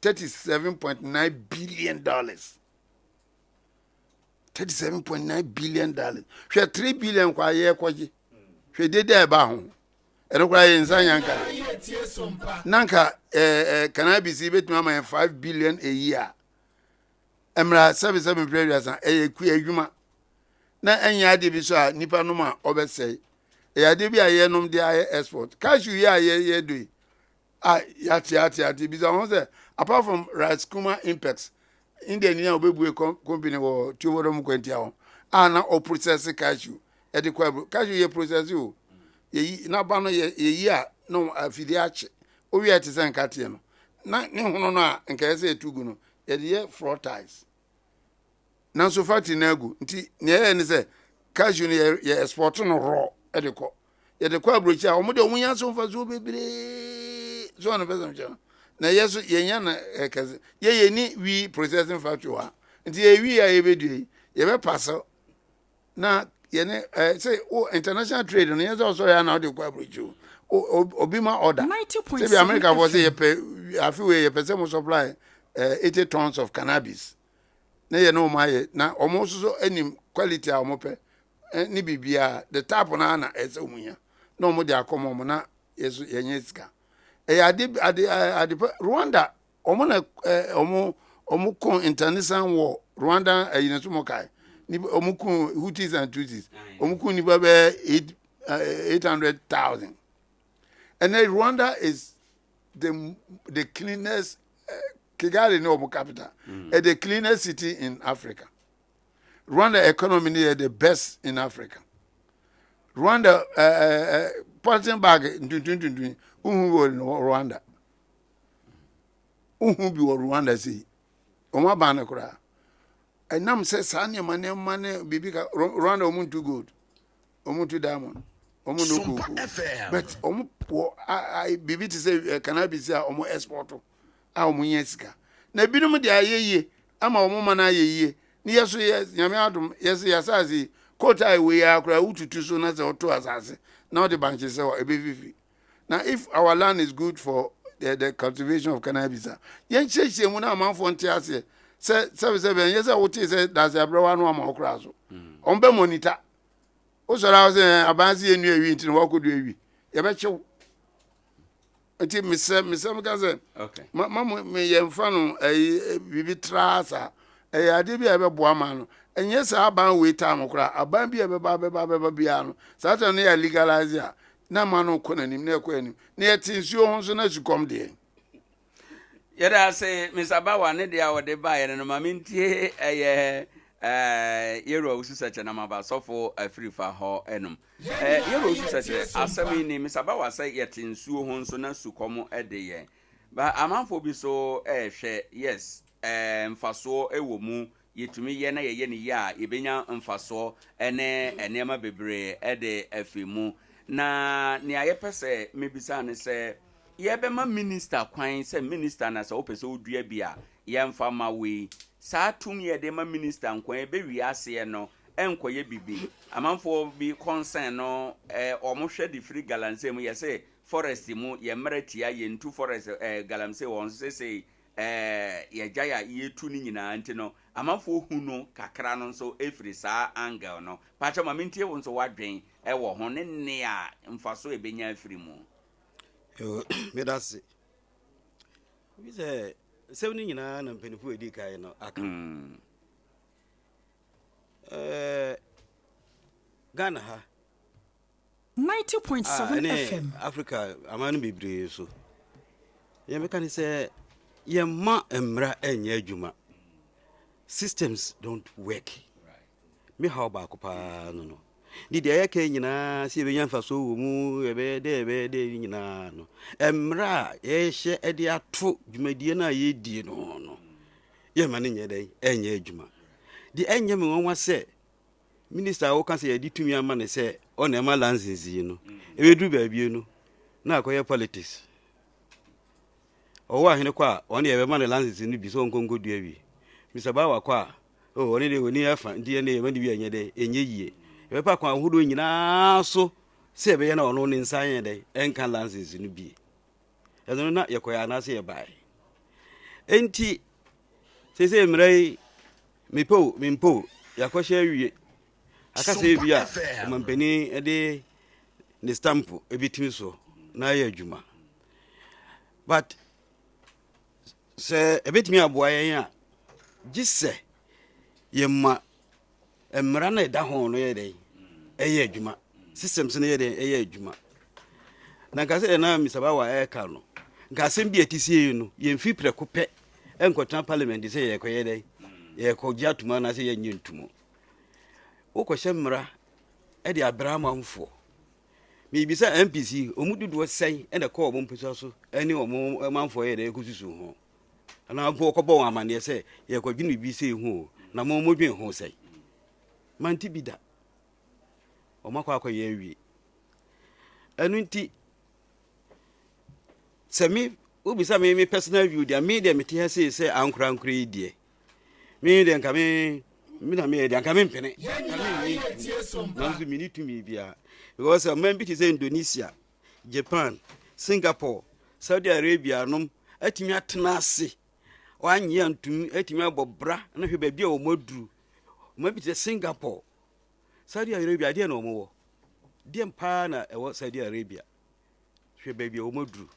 $37.9 billion. $37.9 billion. She 3 billion kwa ye kwaji. She did there ba ho. Ero kwa ye nsan yanka. Nanka cannabis betuma ma 5 billion a year. Emra 77 previous an ku adwuma. Na enya de bi so a nipa no ma obesei. E de bi a ye nom de aye export. Cash you ye do. Yati bi so say apart from rice kuma impex Indian obebu company wo tuworo mu kwantia ho ana o process cashew e de kwa cashew ye process o ye na ba no ye a no afidi ache o wi ate san kate no na ne hono no a nka ye se etugu no ye de frotise na so fati na agu nti ne ye ne se cashew ne ye export no raw e de ko ye de kwa brochi a o mo de omunya so mfa so bebre so na pesa mcha na yeso yenya na kaze ye ni we processing factory wa nti ye wi ya ye bedu ye be paso na ye ne say o international trade no yeso so ya na de kwa brochu obi ma order say be America for say ye pe afi we ye pe say mo supply 80 tons of cannabis na ye no ma ye na omo so anim quality a omo pe ni bibia the tap na ese omunya na omo de akomo mo na yeso yenye sika ade Rwanda omo kon international war Rwanda ayinaso mokai ni omo kon Hutus and Tutsis omo kon ni baba 800,000 and then Rwanda is the cleanest Kigali no omo capital the cleanest city in Africa. Rwanda economy is the best in Africa. Rwanda Porting bag uhu no Rwanda uhu bi Rwanda si oma ba na kura enam se sane mane bibika Rwanda omuntu good omuntu diamond omuntu kuku but omu bibi ti say cannabis a omu export a omu yesika na binum de ayeye ama omu mana ayeye ni yeso nyame adum yeso yasazi kota we ya kura ututu so na se oto asase now the bank say ebefifi. Now, if our land is good for the cultivation of cannabis, yen cheche mu na manfo ntiase se yes I would say that's a brother no ma okra so onbe monitor o so ra say abansi enu ewi nti no wakodu ewi ye be chew nti mise ka say okay me yemfa no bibi trasa ade bi e be boa ma no enye sa aban we time okra aban bi e be ba bia no satan ya legalize ya na manu konanim na ekonim na yetinsuo ho so na sukom de yeda say Mr. Bawa ne de awode ba ye no mamintie yero ususache na maba sofo afrifa ho enum yero ususache asemi ni Mr. Bawa say yetinsuo ho so na sukom de ye ba amanfo bi so hwe yes mfaso ewo mu yɛtumi yɛ na yɛyɛ ne yɛ a yɛbɛnya mfasoɔ ɛne nneɛma bebree ɛde afi mu na nea yɛpɛ sɛ mebisa ne sɛ yɛbɛma minister kwan sɛ minister na sɛ wopɛ sɛ wodua bi a yɛmfa ma wei saa tum yɛde ma minister nkwan ɛbɛwie aseɛ no ɛnkɔyɛ bibi amanfoɔ bi concern no ɔmo hwɛ de free galamsey mu yɛsɛ forest mu yɛmmara tia yɛntu forest galamsey wɔn sɛ yɛgya ya yɛtu ne nyinaa nti no amanfoɔ hu no kakra no nso ɛfiri saa angle no pakyɛ ma mentie wo nso wadwen ɛwɔ ho ne nne a mfaso ɛbɛnya afiri mu medase bi sɛ sɛw ne nyinaa na mpanifo edi kae no aka Ghana ha 90.7 FM Africa amanu bebree so yɛmeka ne sɛ yɛma mmra ɛnyɛ adwuma systems don't work me how ba ko pa no di de yɛka nyinaa sɛ yɛbɛnya mfaso wɔ mu yɛbɛde nyinaa no mmra yɛhyɛ ɛde ato dwumadie no a yɛdie no yɛma ne nyɛ dɛn ɛnyɛ adwuma di ɛnyɛ me wɔnwa sɛ minister wo ka sɛ yɛde tumi ama ne sɛ ɔna ɛma license yi no ɛbɛduru baabie no na akɔyɛ politics Owoahene kɔ a ɔne yɛbɛma ne license no bi sɛ ɔnkɔnkɔ dua wi Mr. Bawa kɔ a ɔne de ɔni afa nti ɛne yɛma de bi ɛnyɛ dɛ ɛnyɛ yie yɛbɛpa kɔ ahodoɔ nyinaa so sɛ ɛbɛyɛ na ɔno ne nsa yɛ dɛ ɛnka license no bi ɛno na yɛkɔyɛ anaasɛ yɛbae enti sɛ mmara yi mimpo yakɔhyɛ awie akasɛ bi a ɔmampani ɛde ne stamp ɛbɛtumi so na ayɛ adwuma but sɛ ɛbɛtumi aboa yɛn a gye sɛ yɛma mmara na ɛda ho no yɛ dɛn ɛyɛ adwuma systems no yɛ dɛn ɛyɛ adwuma na nka sɛ na misabawa ɛka no nka asɛm bi atisie no yɛmfi prɛko pɛ ɛnkɔtena parliament sɛ yɛkɔyɛ dɛn yɛkɔgye atoma na sɛ yɛnyɛ ntumo wokɔhyɛ mmara ɛde abra amanfoɔ mebisa MPC ɔmu dodoɔ sɛn ɛna kɔ ɔmo mpesa so ɛne ɔmo amanfoɔ yɛ dɛ ɛkɔsusu ho ana mpo kɔbɔ wɔn amanneɛ sɛ yɛkɔdwene bi sɛ ɛhu na mo modwen ho sɛn manti bi da ɔmo akɔyɛ awie ɛno nti sɛ me wobisa me personal view deɛ me deɛ mete ha sɛ ankorankora yi deɛ me deɛ nka me na me deɛ nka me mpene nanso me ni tumi bia because man bi te sɛ Indonesia, Japan, Singapore, Saudi Arabia nom atimi atena ase wanyɛ antumi atimi abɔbra na hwɛ baabi a wɔmaduru man bi te sɛ Singapore, Saudi Arabia deɛ na wɔwɔ deɛ mpa na ɛwɔ Saudi Arabia hwɛ baabi a wɔmaduru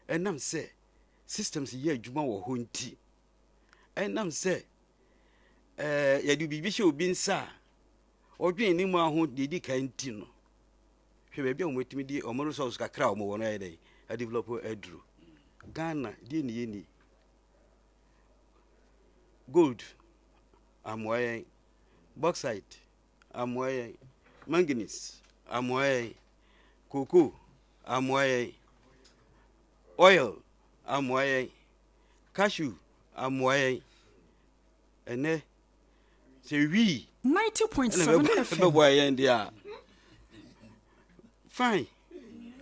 ɛnam sɛ systems yɛ adwuma wɔ hɔ nti ɛnam sɛ yɛde biribi hyɛ obi nsa odwen ni mu aho didi kan ti no hwe baabi a wɔtumi di ɔmo resource kakra ɔmo wɔ no ayɛ dɛ a develop aduru Ghana die ni yeni gold amoye bauxite amoye manganese amoye cocoa amoye oil amoye cashew amoye ene se wi 90.7 FM. Fine.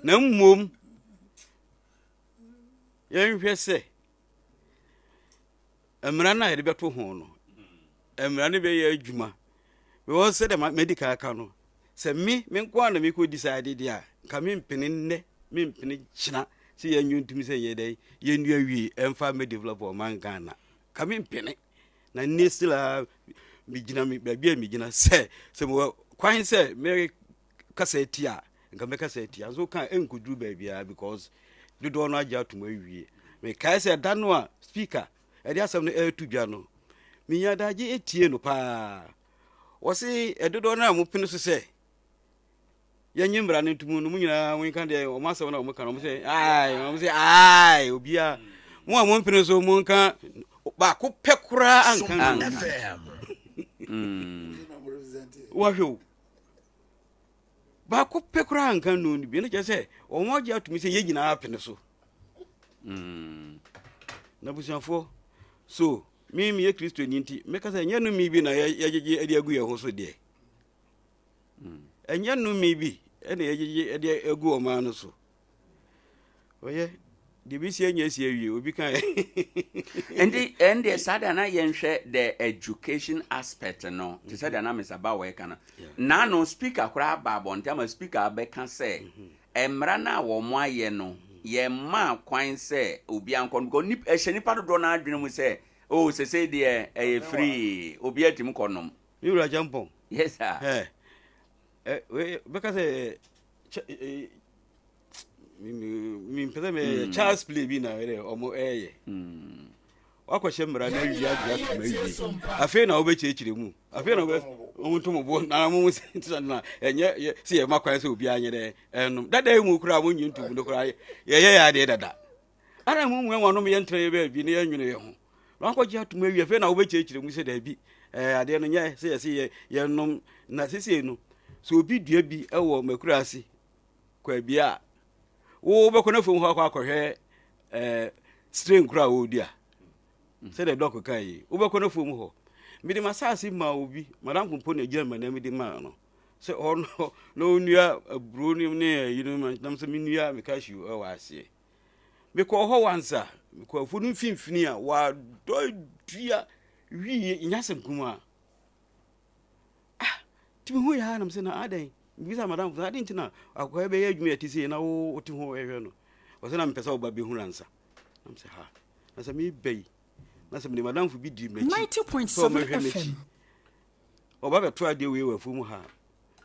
Na mmom yɛn hwɛ sɛ mmara na yɛde bɛto ho no mmara ne bɛyɛ adwuma because sɛ de medical aka no sɛ me nko ana me ko decide dia ka me mpene nne me mpene kyina sɛ yɛn ntumi sɛ yɛ dɛ yɛn nua wie ɛmfa me develop o man Ghana ka me mpene na ne stila mijina mi bia mijina sɛ mo kwan sɛ me kasa etia nka me kasa etia so kan enkuduru ba bia because dodo no agya atoma wie me kai sɛ da no a speaker ɛde asɛm no ɛtu dwa no me nya dagye etie no pa wɔse ɛdodo no a mo pene so sɛ yɛnye mbra no ntumu no mu nyina wo kan de o masɛm na mo kan mo sɛ ai obia mo a mo pene so mo kan ba ko pekura ankan FM wahwo ba ko pekura ankan no ni bi na kyɛ sɛ o mo agya atumi sɛ yɛnyina apene so na busuafo so me ye Kristo ni nti meka say nyanu mi bi na ye ade agu ye ho so de nyanu mi bi ene ye ade agu o ma no so oye de bi si anya si awie obi kan and the sada na yenhwe the education aspect no to say na Mr. Bawe kana na no speaker kura babo ntama speaker be kan say emra na wo mo aye no ye ma kwan say obi ankon go nip ehye nipa do na adwene mu say oh say de free obi atim konom Adea Akye. yes sir we because mi pese me Charles play bi na ere omo eye wakɔhyɛ mmara na wi adua tuma wi afei na wobɛkyerɛkyerɛ mu afei na wobɛto mo bo na mo na ɛnyɛ si yɛ makwan sɛ obi anyɛ dɛ ɛnom dada mu kura mo nyi ntubu no kura yɛyɛ yɛ ade dada ara mu mu wɔnom yɛ ntrɛ bɛ bi ne yɛnwene yɛ ho na wakɔgye atuma wi afei na wobɛkyerɛkyerɛ mu sɛ da bi ade no nyɛ sɛ yɛsɛ yɛnom na sese no so obi dua bi ɛwɔ makura ase kwa bia wo bɛkɔ na fom hɔ akɔhwɛ strain kura wo dia say the doc kai ubeko na fom ho me de masase ma obi madam pompo na gya ma na me de ma no say ono no nua aburo ni ne yinu ma nam se me nua me ka shi o wa ase me ko ho wansa me ko afu no mfimfini a wa do dua wi nyasem kuma ti me hu ya nam se na adan bisa madam fu adin tina akwa be ya adwuma ti se na wo ti ho ehwe no wo se na me pesa wo ba be hu ransa nam se ha na se me bai na se me madam fu bi di me 90.7 FM oba be to ade we wafu mu ha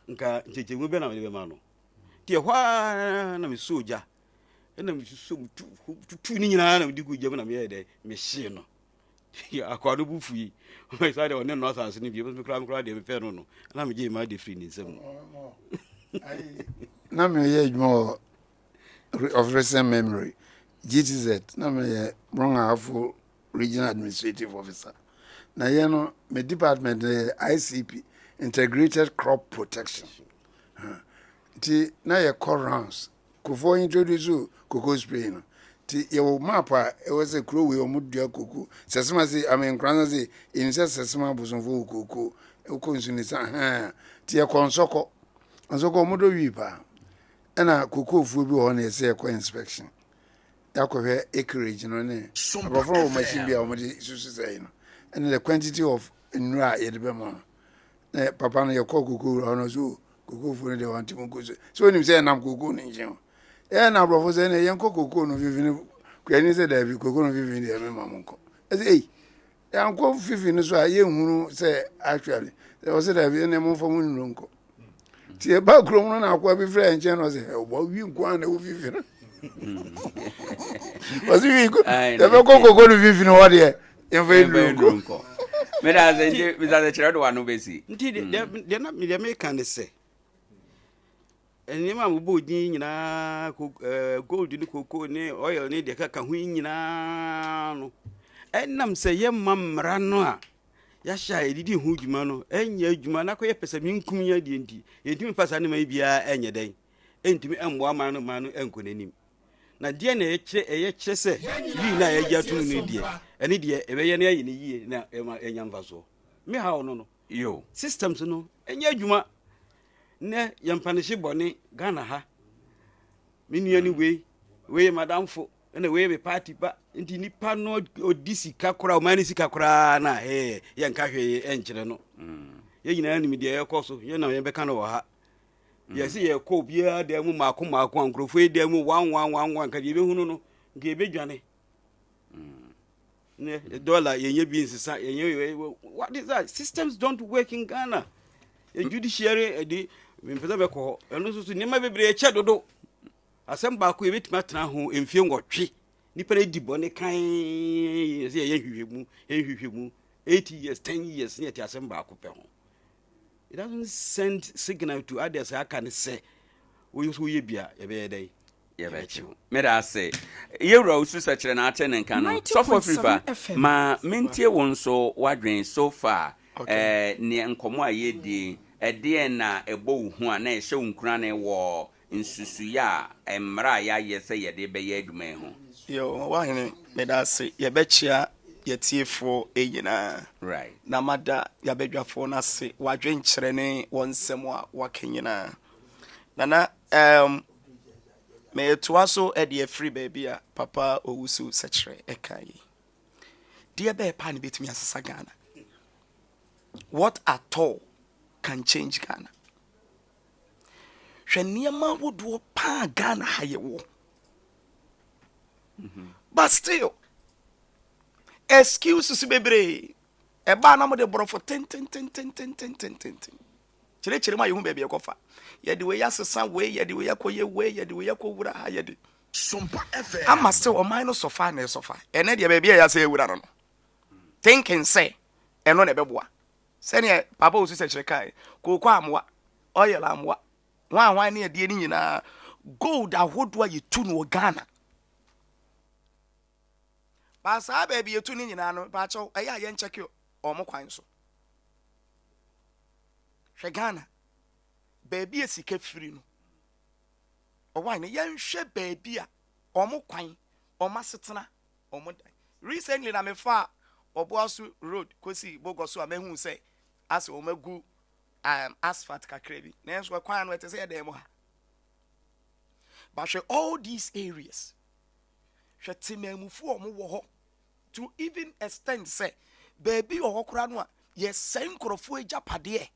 nka nchechemu be na me be ma no tie hwa na me soja na me so tu ni nyina na me di gujam na me ye de me hye no akwado bu fu o sa de one no asase ni bi me kra de me fe no na me je ma de free ni nsam na me ye adwuma of recent memory GTZ na me ye wrong half regional administrative officer na ye no me department ICP integrated crop protection ti na ye rounds kofo introduce cocoa spray no ti ye wo map a e was a crow we omudua cocoa sesema say Nkoranza say in sesema bosonfo cocoa e ko nsuni sa ti ye konsoko omodo wi pa na cocoa fu bi ho na ye say ko inspection yakɔhwɛ acreage no ne abɔfra wo machine bia wo de susu say no and the quantity of nura ye de be mo na papa no ye kɔ kokoo no so kokoo fu ne de want mo ko so nim say nam kokoo no nje na abɔfra say ne ye kɔ kokoo no fifini kwani say da bi kokoo no fifini de me mam nko say ya nko fifini so a ye hunu say actually there was that be ne mo fo mo nuro nko ti e ba krom no na akwa bi fra nche no say o bo wi nko an na wo fifini was we go the go to vivi no what there in very nko me da ze chere do wa no besi nti de na me make can say enima mo bo din nyina gold ni koko ni oil ni de kaka hu nyina no enam se ye mamra no a ya sha edidi hu djuma no enya djuma na ko ye pesa mi nkum ya de nti yentimi pasa ne ma bia enye den entimi embo ama no ma no enkonanim na die na ye kire se wi na ye gya tunu ni die ene die ebe ye na ye ni yie na enya mvaso me ha ono no yo systems no enya djuma ne yampanishi bone Ghana ha minua ni we madam fo ene we be party ba nti nipa no odisi kakora o mani sikakora na ye nka hwe enkyere no ye nyina ni me de ye koso ye na ye beka no ha ye si ye ko bia de mu mako ankrofo e de mu 1111 ka de be hunu no nke be dwane ne dollar ye bi nsisa ye what is that? Systems don't work in Ghana. A judiciary de me pesa be ko eno so ni ma bebre che dodo asem ba ko e betima tena ho emfie ngotwe nipa na di bone kan ye ye hwehwe mu 8 years 10 years ne ti asem ba ko pe ho. It doesn't send signal to others. I can say, we use we be a day. Yeah, bet you. Me da say, you rose to such an attend and can so for free. Ma mintie won so wadwen so far. Ne nkomo aye di de na ebo hu a na ehye unkura ne wo nsusu ya emra ya ye se ye de be ye aduma ho. Yo Owoahene me da say ye be chia yɛtiefo nyinaa right na mada yɛabɛdwafoɔ no ase wadwenkyerɛ ne wɔn nsɛm a waka nyinaa nana meyɛtoa so ɛde afiri baabi a papa ɔwu so sɛkyerɛ ɛka yi deɛ bɛɛ paa ne bɛtumi asesa Ghana what at all can change Ghana hwɛ nneɛma ahodoɔ paa Ghana ha yɛwɔ but still excuses bebree ɛbaa na mo de borɔfo ten kyerɛkyerɛ ma yɛhu baabi ɛkɔfa yɛde wei asesa wei yɛde wei akɔyɛ wei yɛde wei akɔwura ha yɛde Sompa FM ama still ɔman no sɔfa na ɛsɔfa ɛnɛ deɛ baabi a yɛasɛ ɛwura no thinking sɛ ɛno na ɛbɛboa sɛneɛ papa osu sɛ kyerɛ kae kooko amoa oil amoa hwan ne yɛdeɛ no nyinaa gold ahodoɔ a yɛtu no wɔ Ghana saa baabi yɛtu no nyinaa no baakyɛw ɛyɛ a yɛnkyɛke ɔmo kwan so hwɛ Ghana baabi a sika firi no ɔwan no yɛnhwɛ baabi a ɔmo kwan ɔmo asetena ɔmo dan recently na mefa Oboasu road kosi bogoso a mehu sɛ ase ɔmo agu asphalt kakra bi nanso kwan no ɛte sɛ yɛdan mu ha but hwɛ all these areas hwɛ temamufu ɔmo wɔ hɔ to even extend say baby or okra no yes same nkrofo agyapadeɛ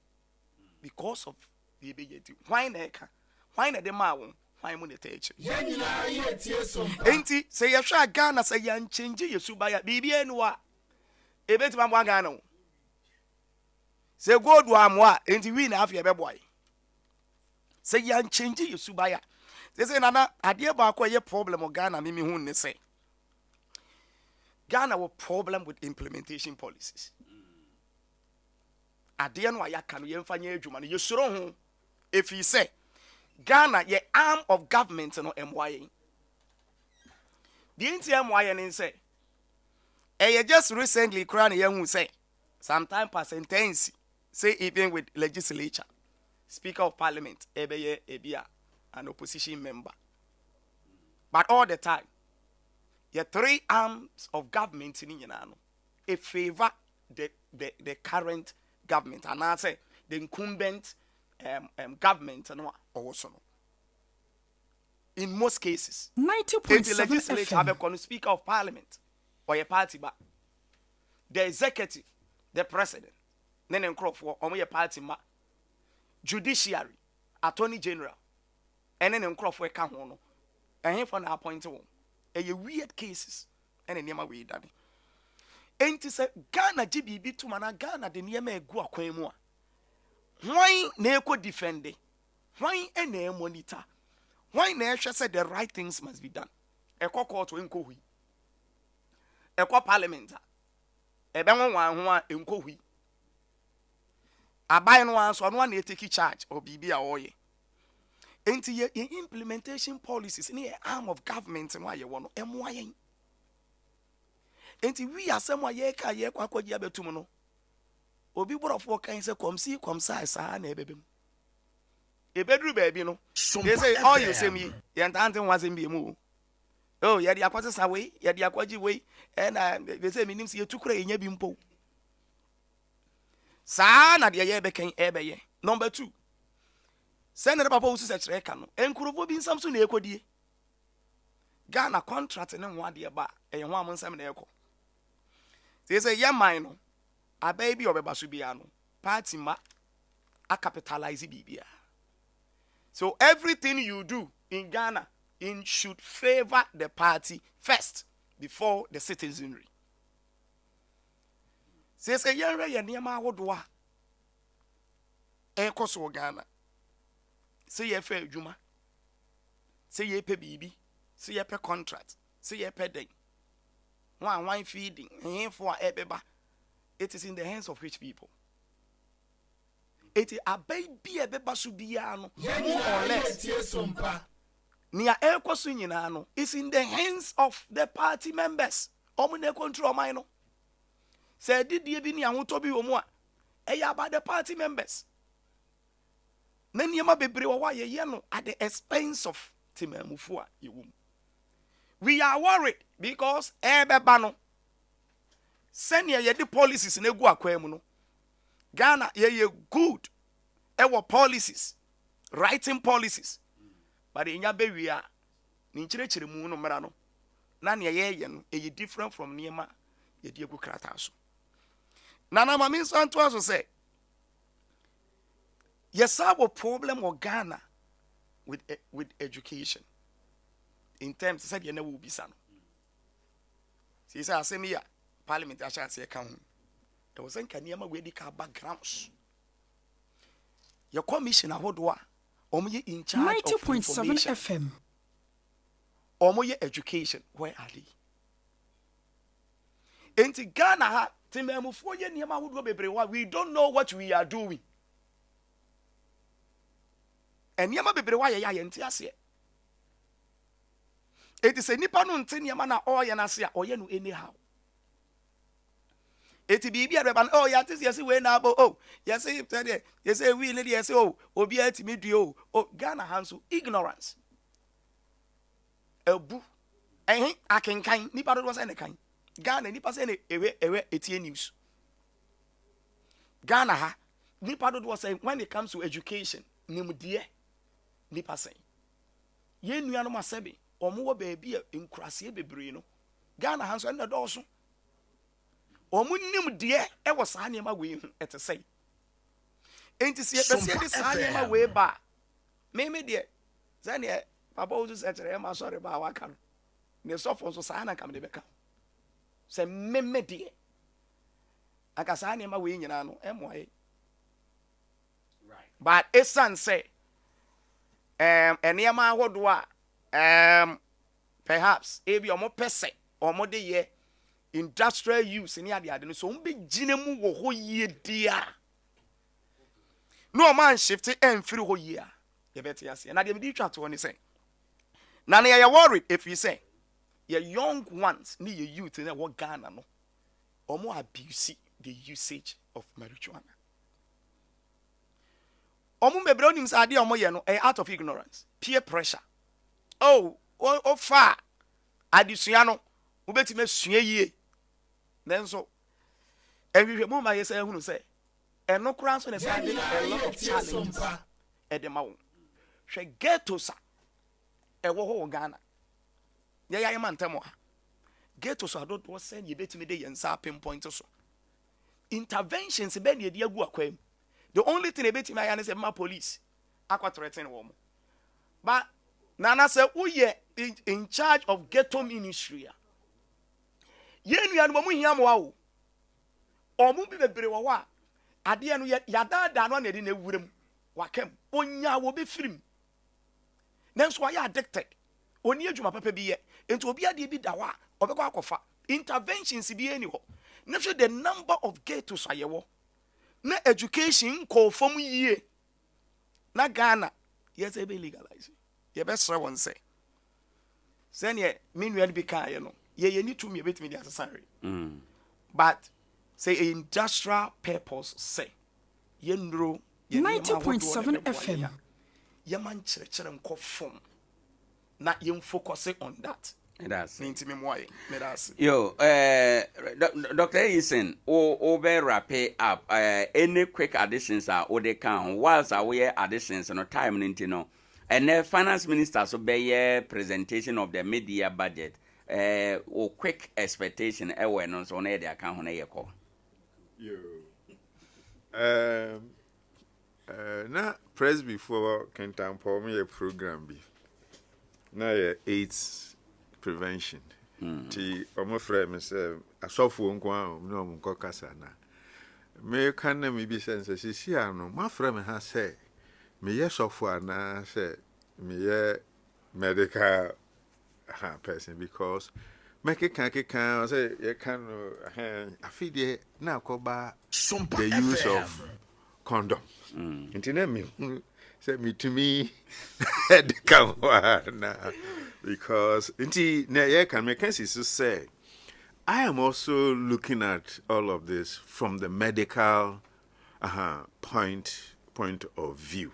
because of the ebeyeti why na eka why na de ma won why mo na teche yanyina ye tie Sompa enti say yehwa Ghana say yan change yesu baya bibia enu a ebetima mo Ghana o say gold wa mo a enti wi na afia beboy say yan change yesu baya say nana ade ba akọ ye problem o Ghana me hu ne say Ghana will problem with implementation policies. Adea no ayaka no yemfa nya adwuma no yesuro ho if he say Ghana ye arm of government no MYA. The MYA no say just recently crown ye hu say sometime percentage say even with legislature speaker of parliament ebeye ebia an opposition member. But all the time the three arms of government in Yanano, a favor the current government, and I say the incumbent government and also in most cases 90.7 the legislature have a speaker of parliament or a party back. The executive, the president, then for or party ma judiciary, attorney general, and then for a council, and him for an appointed one. A weird cases and a near way daddy. Ain't it say Ghana GBB to mana Ghana the near me go aquemo? Why neko defend it? Why any monitor? Why Nasha said the right things must be done? A court to incohi. A co parliament. A bang one incohi. A buy no one so one take charge or BB oye. Ain't ye implementation policies in the arm of government and why you want MYA. Ain't we are somewhere ye ka ye kwa betumono. Obi bro of work and say come see come size and a baby. A bedroom baby no. They say all you say me, your aunt wasn't be moved. Oh, yeah, the aquatis away, yeah, the aquaji way, and they say me names you took in your bimpo. Sana the ye became ebe. Number 2. Send the papa who says rekano. Enkurubo bin Samson ekodi. Ghana contract ne ho ade ba e ho amonsam na eko. Say ya man no. A baby obeba so bia no. Party ma a capitalize bibia. So everything you do in Ghana should favor the party first before the citizenry. Say yenre ye niam ahodo a ekoso Ghana. Say ye fair juma. Say ye pay bibi. Say ye pay contract. Say ye pay day. One feeding. And for ebeba. It is in the hands of rich people. It is a baby ebeba subiano. More or less. Nia eko sunyinano. It's in the hands of the party members. Omune control mino. Say did ye be ni amutobi omwa. Eya about the party members. Nanyama bebre wa ye no at the expense of Timamufua yewum. We are worried because ebeba no senior ye the policies na egu akwam no Ghana ye good our policies writing policies but inya be wi a ni nkyerɛkyerɛ mu no mra no na ne ye no e different from niema ye di egu krata so na ma me nso anto aso say yes have a problem of Ghana with education in terms said you will be son see say asemi ya parliament asha say ka ho there was nka niema we di ka backgrounds your commissioner hodo a omoye in charge 90.7 FM omoye education where are they enti Ghana ha timemufo ye niema hodo bebre wa we don't know what we are doing and niema bebre wa ye ya nti ase it is a nipa no nti niema na oye na ase a oye no anyhow eti bibi areba oh ya tisi yesi we na abo oh yesi tede yesi we ne yesi oh obi atimi duo oh Ghana hanso ignorance ebu akenkan nipa do say ne kan Ghana nipa say ne ewe etie news Ghana ha nipa do say when it comes to education nimdie nipa say ye nua no masebe omo wo ba bia enkurase bebre no Ghana hanso na do so omunim de e wo saa niema we hu etesei enti sie besie de saa niema we ba me de zane papa ozu setere ma sorry ba waka no ne sofo so saa na kam de beka se me de aka saa niema we nyina no emoye right but esan say eniema ahodo a perhaps ebi omo pese omo de ye industrial use ni ade no so mbe gine mu wo ho yie dia no man shift emfiri ho yie a ye beti ase na de me twa to ni say na na ye worried if you say your young ones ni your youth na wo Ghana no omo abuse the usage of marijuana omo mebre onim sa ade omo ye no out of ignorance peer pressure oh fa adisua no ubeti me sua yie nenso ehwehwe mu ma yesa ehunu se eno kura so ne say a lot of challenges edema wo hwe ghetto sa ewo ho Ghana ya man temo ha ghetto so adot wo say ye betimi de yensa pinpoint so interventions be ne de agu akwam the only thing e betimi aya ne say ma police akwa threaten wo mo but nana say uye in charge of ghetto ministry yenu ya no mu hia mo awo omu bi bebre wo wa ade no ya dada no na de na wuram wakam onya wo be firim nenso ya addicted oni adwuma papa bi ye enti obi ade bi da wa obekọ akofa interventions bi eni ho na hwe the number of ghettos ayewo na education ko fom yie na Ghana yes e be legalize ye be sre won say senior meanwhile be kan ye no ye need to me betimi dey necessary but say industrial purpose say ye ndro 90.7 FM ye man chere nko form na ye focus on that that's intimi moye me that's yo Dr. Eason o be wrap up any quick additions are o dey kan whilst we additions no time nti and the finance minister so be presentation of the mid-year budget or quick expectation ewe no so na dey account ho na ye ko yo na press before Kentampo me a program bi na ye AIDS prevention ti omo frɛ me sɛ asɔfo nko a no mo nko kasa na me kan na me bi sense sisi ano ma frɛ me ha sɛ me ye sɔfo ana sɛ me ye medical person because make can say you can afide na akoba the use of condom intina me say me to me head can na because inti na ye can make sense to say I am also looking at all of this from the medical point of view.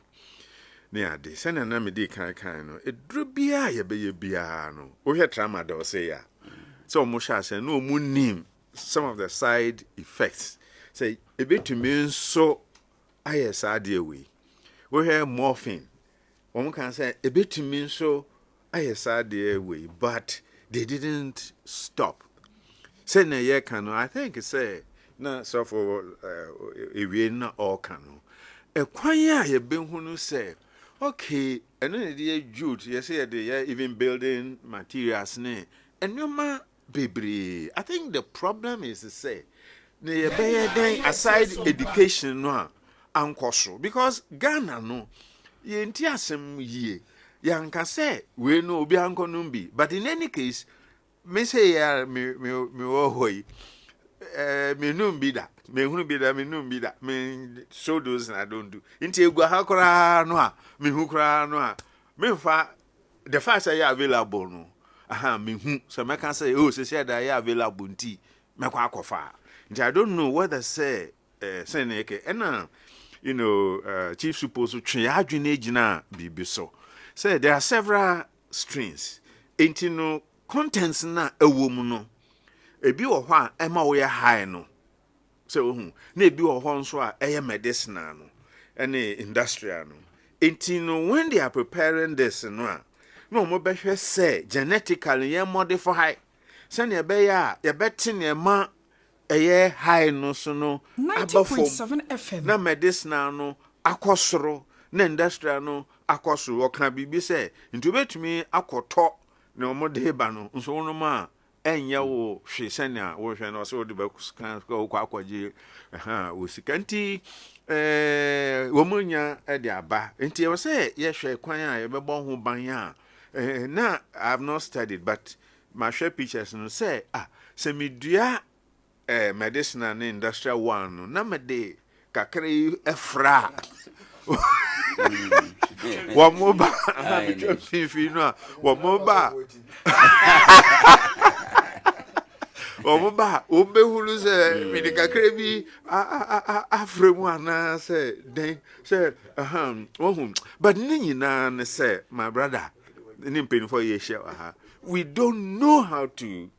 Near this, and an amity kind no, it drew bia ye be bia no. O here trauma do say ya. So Musha say no moon name some of the side effects. Say a bit to mean so I sad way. We have morphine. One can say a bit to mean so I sad way, but they didn't stop. Say na ye cano, I think say na so for a win or cano. A kwanya ye been who say, okay, and then the jute, yes, they even building materials, ne, and no ma baby. I think the problem is to say, ne be aside education no ankoso because Ghana no ye ntiasem ye yanka say we no obi anko no bi, but in any case me say ya me wo hoi me num bi da me hunu bi da me num bi da me show those and I don't do inti egwa ha kora no a me hu kora no a me fa the fact say available no aha me hu so me can say oh say that ya available nti me kwa akofa nti I don't know whether say say na eke ena you know chief supposed to twe adwene gina bibi so say there are several strains inti no contents na ewo mu no ebi wo ho a ema wo ye high no say ohun na ebi wo ho nso a eye medicinal no ene industrial no inti no when they are preparing this no mo be hwe say genetically ye modify say na be ya ye beti na ma eye high no so no 90.7 FM na medicinal no akosoro na industrial no akosoro oka bibi say nti obetumi akoto na mo de ba no nso no ma enya wo hwe senia wo hwe no so de ba kan ko akwaje wo sikanti wo munya e de aba nti e say ye hwe kwan a ye bebo ho ban a na I have not studied but my share pictures no say se medua medicinal and industrial one no na me de kakre efra wa moba na fifi no wa moba wa moba obehulu se me de kakre bi afremu ana se den se but nyina ne say my brother ni pen for ye share we don't know how to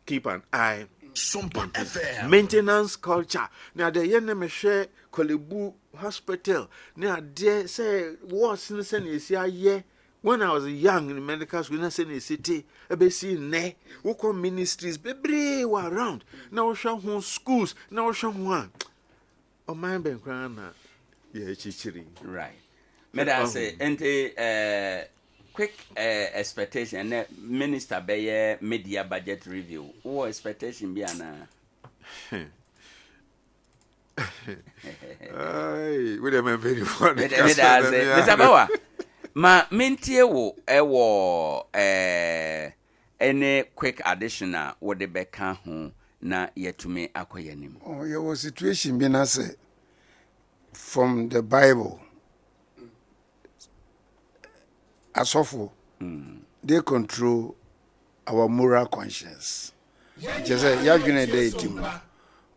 keep an eye Sompa FM maintenance culture na de ye na me hwe Kolebu hospital na de say was in say na si aye when I was young in medical school na say na city e be see ne wo come ministries bebre were around na wo hwe ho schools na wo hwe ho o man ben kran na ye chichiri right me da say ente quick expectation and minister be media budget review what expectation be ana ai we dem very funny me da say Mr. Bawa ma mentie wo ewo any quick additional what the beka ho na yetumi akoyanim oh there was situation be na say from the Bible asofo they control our moral conscience just say ya dwene dey tim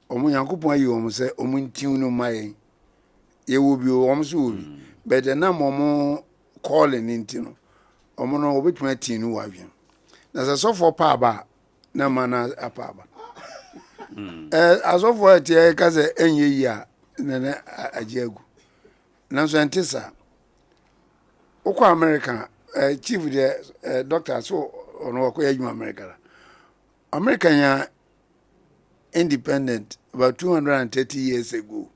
omo yankopon ayi omo say omo ntim no mai ye wo bi omo so wo bi but na momo calling intino omo no obetuma tinu wadwen na say sofo pa ba na mana apa ba asofo atie ka say enye yi a na ajiagu na so antisa Oko America, chief the doctor so ono ko yajuma America. America ya independent about 230 years ago.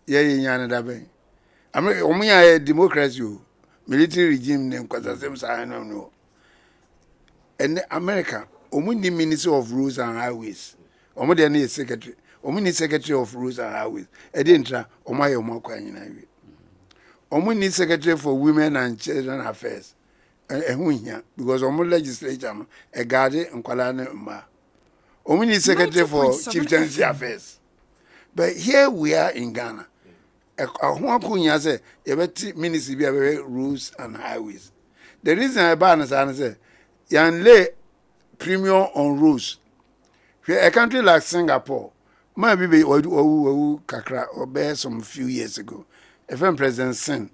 Ye nyane da ben. America omunya democracy military regime ne kwasa sem sa no. And America omuni ministry of roads and highways. Omo de na secretary. Omuni secretary of roads and highways. E dey ntra omaye omakwa nyina wi. Omo need secretary for women and children affairs because omo legislature no e guard nkwala na mma. Omo need secretary for chieftaincy affairs. But here we are in Ghana. Ho akunya say e beti ministry bi rules and highways. The reason I ban say yan lay premium on roads. A country like Singapore, maybe be kakra or some few years ago. FM President Sen.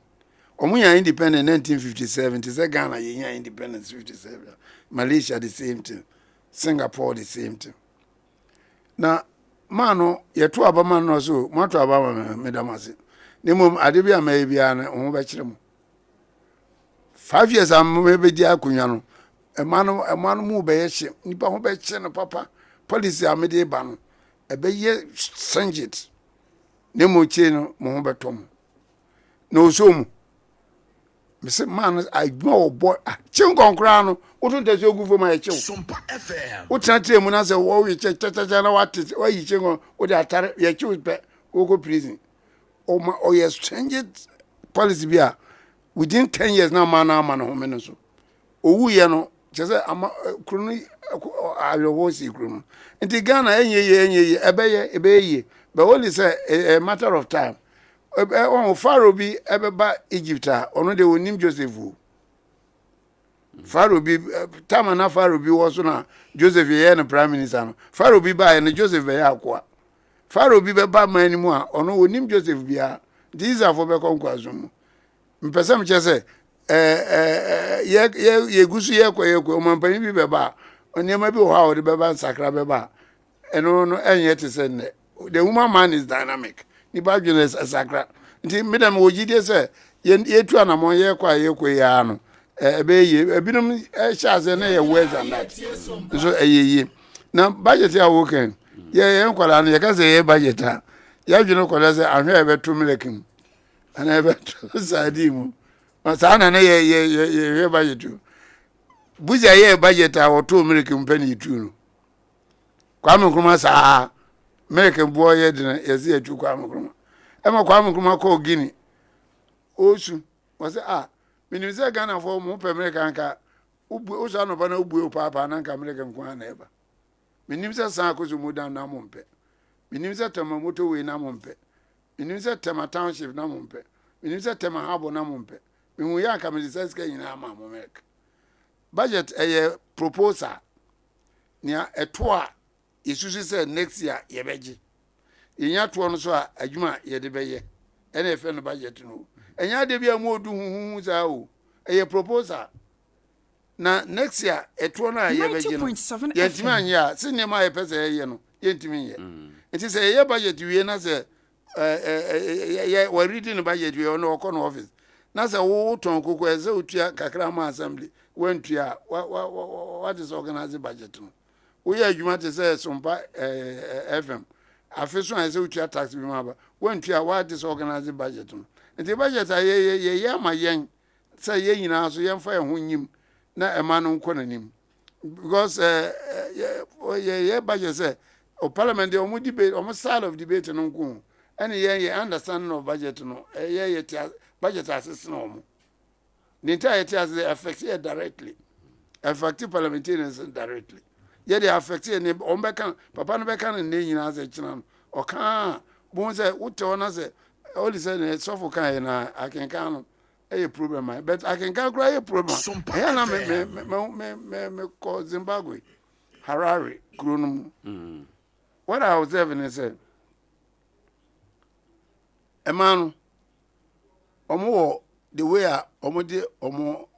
Omunya independent 1957. It's Ghana ye independence 57. Malaysia the same thing. Singapore the same thing. na mano yeto aba man no so moto aba me damase ne mom ade bia ma bia ne ho be kire mo 5 years am me be di akunwa no emano mu be ye nipa ho be kire no papa policy amede ba no e be ye singit ne mo che no mo ho be tom no so mu me se man adwuma wo boy chi nkonkra no wotun tese ogu fo ma ye chiw Sompa FM wotan tire mu na se wo wi che na wate wa yi chi ngo wo de atare ye chiw pe go prison o ye strange policy bia within 10 years na man ho me no so owu ye no che se ama krunu ayo si krunu nti Ghana enye ebeye but only say a matter of time on Pharaoh bi ebeba Egypt ono de onim Joseph Pharaoh bi tama na Pharaoh bi wo so na Joseph ye na prime minister no Pharaoh bi ba na Joseph be akwa Pharaoh bi beba mani mu a ono onim Joseph bia these are for be konkwazo mpese mchese ye gusu ye kwa omampani bi beba onema bi wo ha wo de beba nsakra beba eno no enye te se ne the woman man is dynamic ni ba dwene sakra nti medam wogide se ye tu anamon ye kwa ya no ebe ye ebinom chaze na ye words and that so eyeye na budget ya woken ye nkwala na ye ka se ye budget ya dwene kwala se ahwe ebe tu melekim ana ebe tu sadimu masana na ye budget buja ye budget a tu melekim pani tu no kwa mkruma sa American boy ye dina yezi etu kwa mkruma ema kwa mkruma ko Guinea osu wase minimze Ghana for mu pe American ka ubu osu anoba na ubu papa na nka American kwa na eba minimze san ko su mudan na mompe minimze tema moto we na mompe minimze tema township na mompe minimze tema habo na mompe minwu ya ka minimze ska nyina ama America budget proposal nia etoa isusu say next year yebeji yenya to no so adwuma ye de beye ene efe no budget no enya de bia mu odu huhu za o proposal na next year eto na yebeji no yentimi anya sinema ye pese ye no yentimi ye enti say ye budget wie na say ye we reading budget wie no ko no office na say wo ton kokko eze otua kakra ma assembly wentua what is organize budget no we are you want to say Sompa FM. Afeso an say we tax bi maba. When tua what is organizing budget no. And the budget ye ma yen say ye nyina so yen fa ho nyim na e ma no nko nanim. Because ye budget say o parliament dey o debate o style of debate no nko. And ye understanding of budget no ye budget assist no. The entire has affects it directly. Affect parliamentarians directly. Ye dey affect any ombeka papa no beka na nyina ze kina no oka bon say wote ona say all say na sofo kan na akenka no problem but akenka kura problem e na me ko Zimbabwe Harare kuro no what I was having is say emanu omo the way omo de omo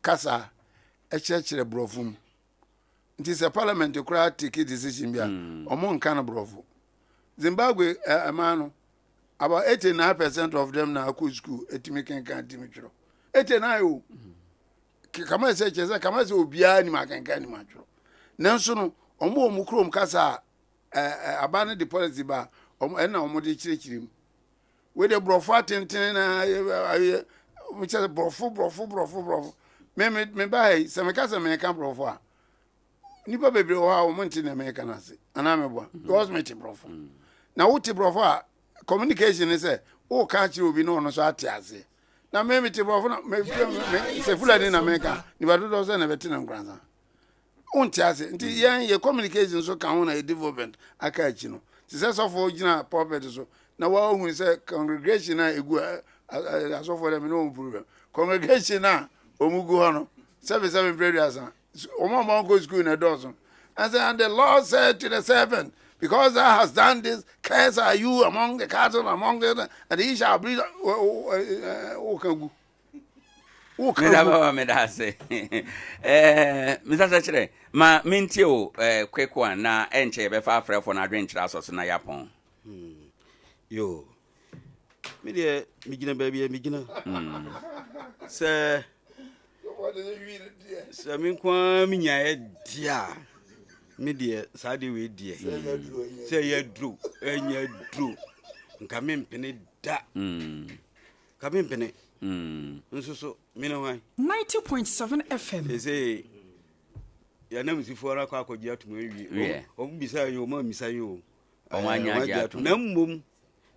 kasa echechere brofum. It is a parliament to cry take decision bia omo nka na brofo Zimbabwe amano about 89% of them na aku school etimi kenkan timitro 89 o kama se cheza kama se obia ni makenkan ni matro nanso no omo krom kasa abane the policy ba omo na omo de chirechirim we de brofo atenten na we cheza brofo me bai se me kasa me kan brofo a nipa bebre o ha o monti na America na se ana mebo because me ti brofo na wo ti brofo a communication is say o ka chi obi no no so ate ase na me ti brofo na me se fulani na America ni ba do so na beti na Nkoranza unti ase nti ye communication so ka ho na development aka chi no se so for gina pulpit so na wa hu se congregation na egu aso for them no problem congregation na omugu ho no 7 prayers Oma go school in a dozen. And the Lord said to the servant, because thou hast done this, cursed are you among the cattle, among the and he shall breathe. me da say Mr. Sachere ma minti o quick one na enche be fa afre for na adwenchira so na yapon yo me de me gina baby me gina se min kwa mi nya dia me de sa de we die se ya dru enya dru nka me mpene da ka me mpene nso me no hwan 90.7 FM say ya na musifo ra kwa akɔgye atom awie o bisa yo ma misa yo o wanya atom na mmom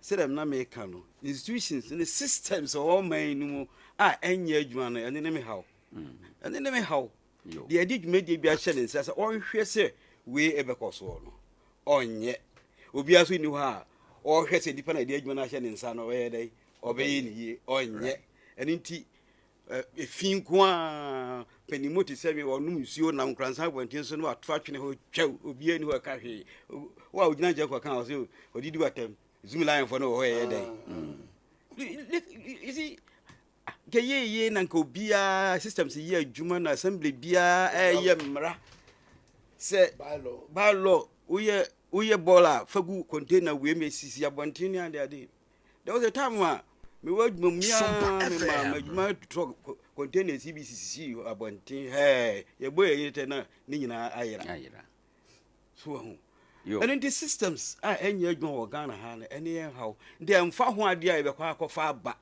sedem na me ka no institutions and the systems all man no a enya adwuma no ene ne me haw ene ne me haw de adi dwuma de bia hye ne nsa sɛ ɔhwɛ sɛ we ebekoso no onye obi aso ni ha ɔhwɛ sɛ dipa na de adwuma na hye ne nsa no ɔyɛ dai ɔbɛyɛ ni yie onye ene nti efin kwa penimoti sɛ me wɔnum nsuo na Nkoranza abɔnten so no ato atwene ho twɛw obi ani ho ka hwe wa ogyina gye kwa kan ɔ sɛ odidi watam zoom line for no ɔyɛ dai you see ye na nka obia systems ye adwuma na assembly bia ye mra se bylaw uye bola fagu container we me sisi abontin and ade there was a time where me wadwuma me adwuma truck container CBCC abontin ye boy ye na ni nyina ayira so and the systems enya adwuma wo Ghana ha na ene how dey mfa ho ade a be kwa akɔfa aba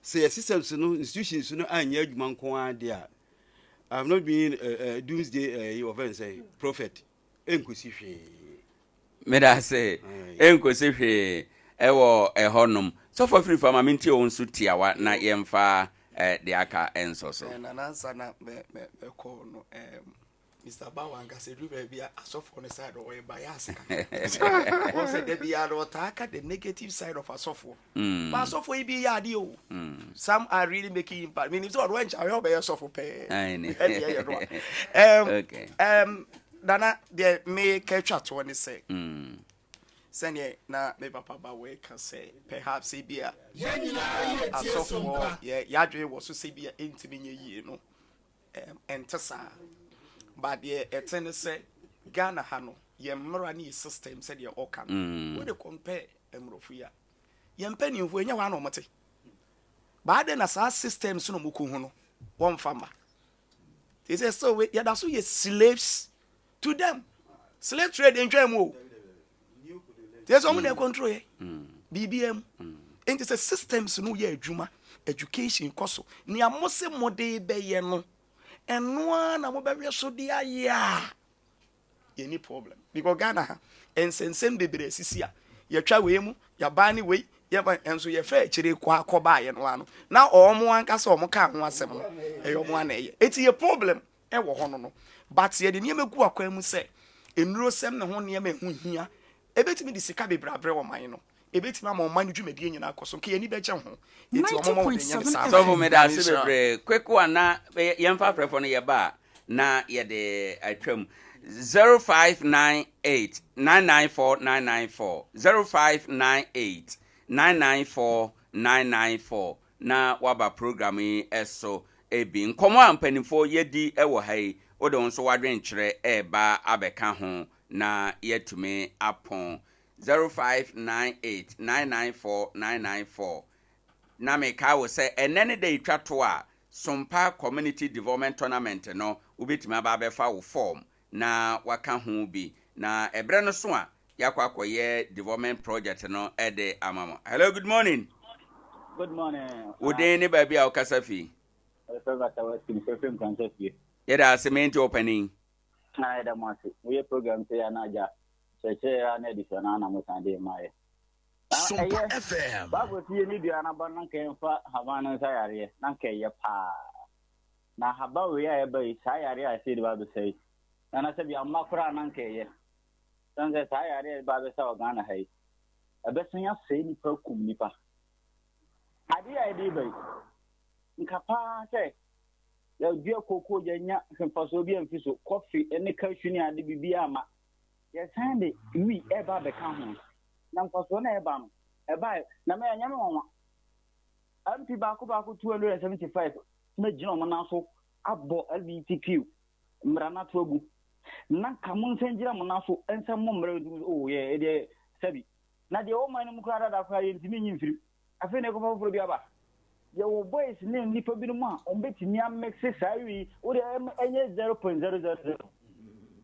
say systems no institutions no anya adwuma nko ade a I'm not being doomsday you offense say prophet enkosi hwe me da say enkosi hwe ewo ehonum so for free farm minti o nsu tiawa na yemfa de aka enso so na nansa na me call no Mr. Bawanga said, "Ruby, I saw on the side of a bias." Was it the attack the negative side of a software? But software be adio. Some are really making impact. I mean, it's not when I hope I software pay. Okay. Dana, they may catch up when they say. Send ye na me papa ba we can say perhaps he be a software. Yeah, Yadre was to say be a intimate ye no. And Tessa. But ye etene say Ghana hano ye mrani system said ye okan we dey compare emrofuya ye mpani mfu enya wa no mote ba de na sa systems no muku hu no won fama they say so we ye da so ye slaves to them slave trade entwam o they so mo dey control ye BBM enti say systems no ye adwuma education koso ni amose mode be ye no eno na mo be so dia ya any problem because Ghana ensensem bebre sisi a ye twa we mu ya ba ni we ye ba enso ye fa kire kwa akoba ye no ano na omo anka so omo ka ho asem no e yo mo ana ye eti ye problem e wo ho no but ye de niam gu akwa mu se enuro sem ne ho niam ehu hia ebetimi di sika bebre abre wo man no ebetimi ama man dwumadi nyina akoso ke ye ni be che ho eti omo mo de nyam sa so me da se bebre quick one na yemfa prefo no ye ba na ye de atwam 0598 994994 0598 994994 na waba program eso ebi nkomo ampanifo yedi ewo hai odo nso wadwen kyerɛ eba abeka ho na yetumi apon 0598994994 na me ka wo se enene de twato a Sompa Community Development Tournament no ubetimi aba befa wo form na waka ho bi na ebre no so a yakwa akoye development project no ede amama. Hello, good morning. Good morning. Udeni baby a okasafi. Yeda cement opening. Na yeda masi. We program say anaja. Cheche ana edition na mo sande mai. Sompa FM. Babu tie ni bia na ban ke mfa habana sayare na ke ye pa. Na haba we ya eba sayare a say babu say. Na se bia makura na ke ye. San se sayare babu sa Ghana hai. Abesunya sei ni pa kum ni pa. Adea edi bai. Nkapa say ya dua koko ya nya mfaso bi amfiso coffee ene cashew ni ade bibia ama. Ya sande wi eba be ka ho. Na mfaso na eba no eba na me anya me wonwa ampi ba ko 275 me jino mana so abo LGBTQ mrana to agu na kamun senjira mana so ensa mo mre oh ye de sabi na de o man mu kra da kwa yintimi nyimfiri afi ne ko foforo bi aba ye wo boys ne nipa bi no ma on betimi am mix sawi wo de enye 0.000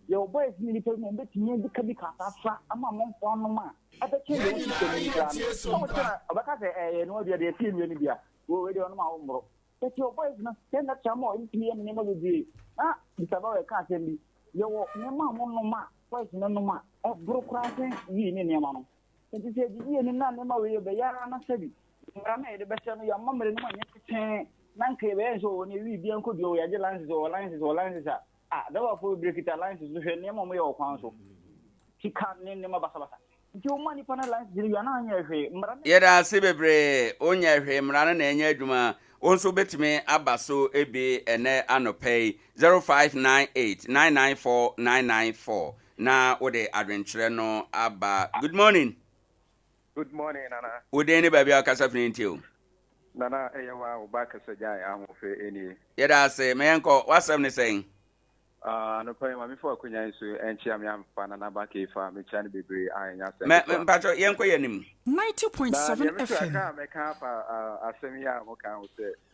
your boys need to know that you need to be catastrophe. I'm a month for no man. I bet you don't so about no idea the team in India. Go radio on my own bro. But your boys must send that some more into me and name of the day. Ah, it's about a cat and me. Your mamma no man, boys no man. Oh, broke crossing, you in your mamma. And you said, you and none of my way, and I said, I made the best of your mamma and one. Nanke, so when you be uncle, your lances or lances. That was for break it alliances to her name on my council. She can't name them about your money for alliance. You are not here. Yeda Sibebre, Onya him running and Yaduma. Also bet me Abaso Ebe and Anopay 0598-994-994. Now, what the adventure no Abba. Good morning. Good morning, Nana. Would any baby a casafin to you? Nana, Ewa, back as a guy, I'm of any. Yeda say, Manko, what's something saying? No pay my before Queen and Chiam Pananabaki farm, Chan Bibri, Patrick Yanko Yanim 90.7 FM. I make up a semi-hour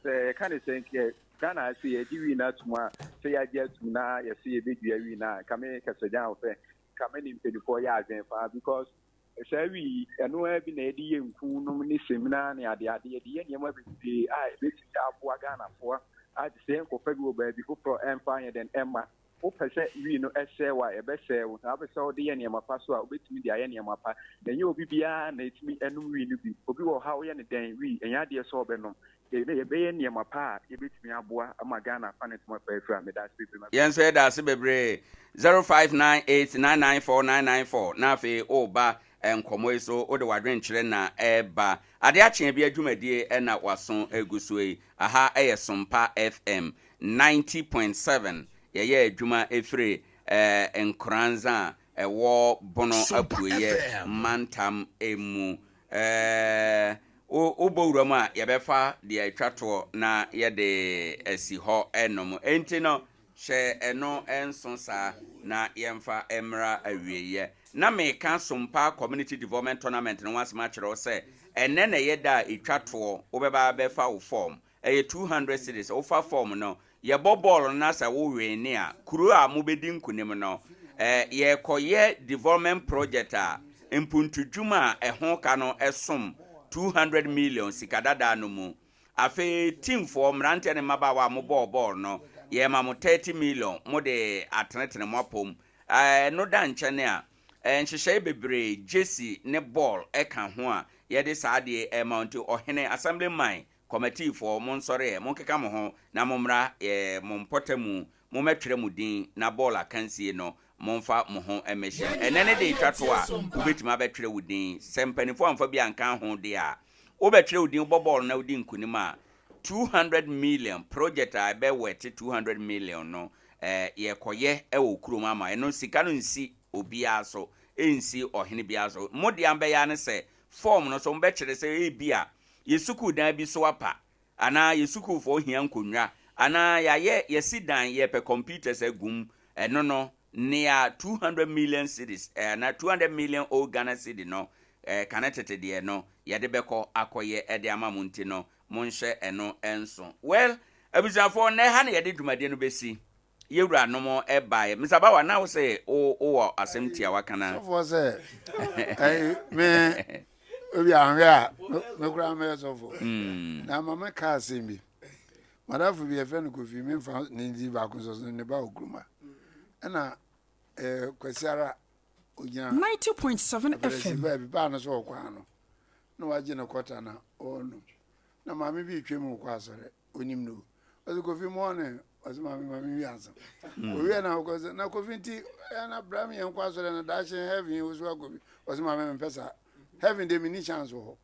say, can you think, Ghana, I see a TV not more, say I get to now, you see a big arena, come in, Cassadown, come in 24 years and far because. Shall we? And no have been a dear no seminar near the idea, the end I bet Ghana for. I say for February baby for Empire than Emma. Percent we know why a best say I saw the any my password with me the any mapa. Then you will be beyond it me and we be how any day we and ya dear so benum. They be any my pa, you beat me a boy, I'm a Ghana fan it my favorite me that's people. Yes, said that's Bebre 0598-994-994. Nafe Oba and Comoiso or the Wadrin Chilena Eba. Adea Akye Abia Dwumadi e na wason egusue. Aha Sompa FM 90.7. Ye adwuma efre Nkoranza ewo bono apuye mantam emu obowurama ye befa de atwato na ye de asi ho enom enti no hye eno enso sa na yemfa emra awieye na meka Sompa community development tournament no once match ro se enne na ye da etwato obeba befa wo form 200 cities ofa form no ye bobol na sa wo weni a kuro a mobedi nkunim no ye koye development project a impuntudwuma ho ka no esom 200 million sikadada no mu afi team for mrante ne mabawa mo ball no ye ma mo 30 million mo de atrenetene mo apom no da nchene a nhyehyɛ bebre Jesse ne ball eka ho a ye de saade amount Owoahene Assemblyman committee for monsore monkeka mo ho na momra mompotamu mometwere mu din na ball akansie no momfa mo ho emehye enene de twato a obetima betwere wudin sempanifo amfa bi anka ho de a obetwere wudin ball na wudin kunim a 200 million project a be worth 200 million no ye koye wo kurom ama eno sika no nsi obia so ensi Owoahene bia so modi ambe ya ne se form no so mbekere se bia yesuku dan bi so apa ana yesuku fo hia nkonwa ana yaye yesidan ye pe computers agum eno no near 200 million cities na 200 million old Ghana city no connected de no yede beko akoye ede amamunti no monhye eno enso well abusafo na ha na yede dwumade no besi yewura no mo ebae misaba wa na wo se o asemtia wakana so for say me obi ahwe a mekura me so for na mama ka asembi madafu bi efe no kofi me fa ndi ba kunso ne ba okruma na kwasiara ogina 90.7 FM ba bi ba no so kwa no na waje na kwata na onu na mama bi twem kwa asore onim no ozo kofi mo ne ozo mama bi ansa owi na okoze na kofi nti na bram yen kwa asore na dash heaven ozo agobi ozo mama mpesa heaven de mini chance ho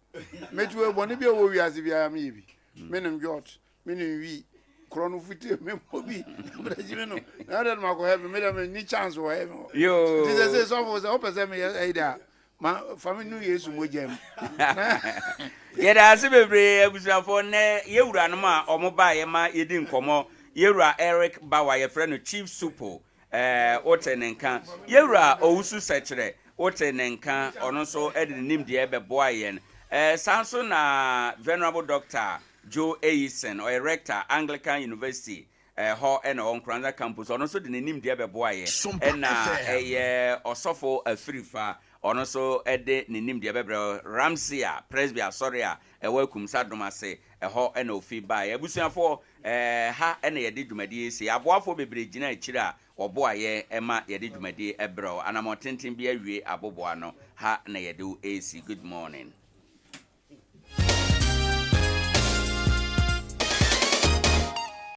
metu ebo ne bi wo wi ase bi am yibi menem jot menem wi krono futi me mobi brajime no na da ma ko heaven me da me ni chance ho heaven yo this is so for so person me either ma family no yesu mojam yɛda ase bebree abusuafo ne yɛwura no ma ɔmo ba yɛ ma yɛdi nkɔmɔ yɛwura Eric Bawa yɛfrɛ no Chief Supo wote ne nka yɛwura owusu sɛkyerɛ wote ne nka ɔno nso ɛde ne nimdeɛ bɛboa yɛn sanso na Venerable Dr. Joe Eisen or Rector Anglican University ho and on Nkoranza campus on also the name de beboa ye and osofo afirifa on also ede ne nim de bebro Ramsia Presbya sorry welcome sadoma say ho and ofi ba ebusuafo ha ene ye de dwumadi si aboafo bebre gina akira oboa ye ema ye de dwumadi ebro anamotenten bia wie aboboa no ha na ye do AC. Good morning.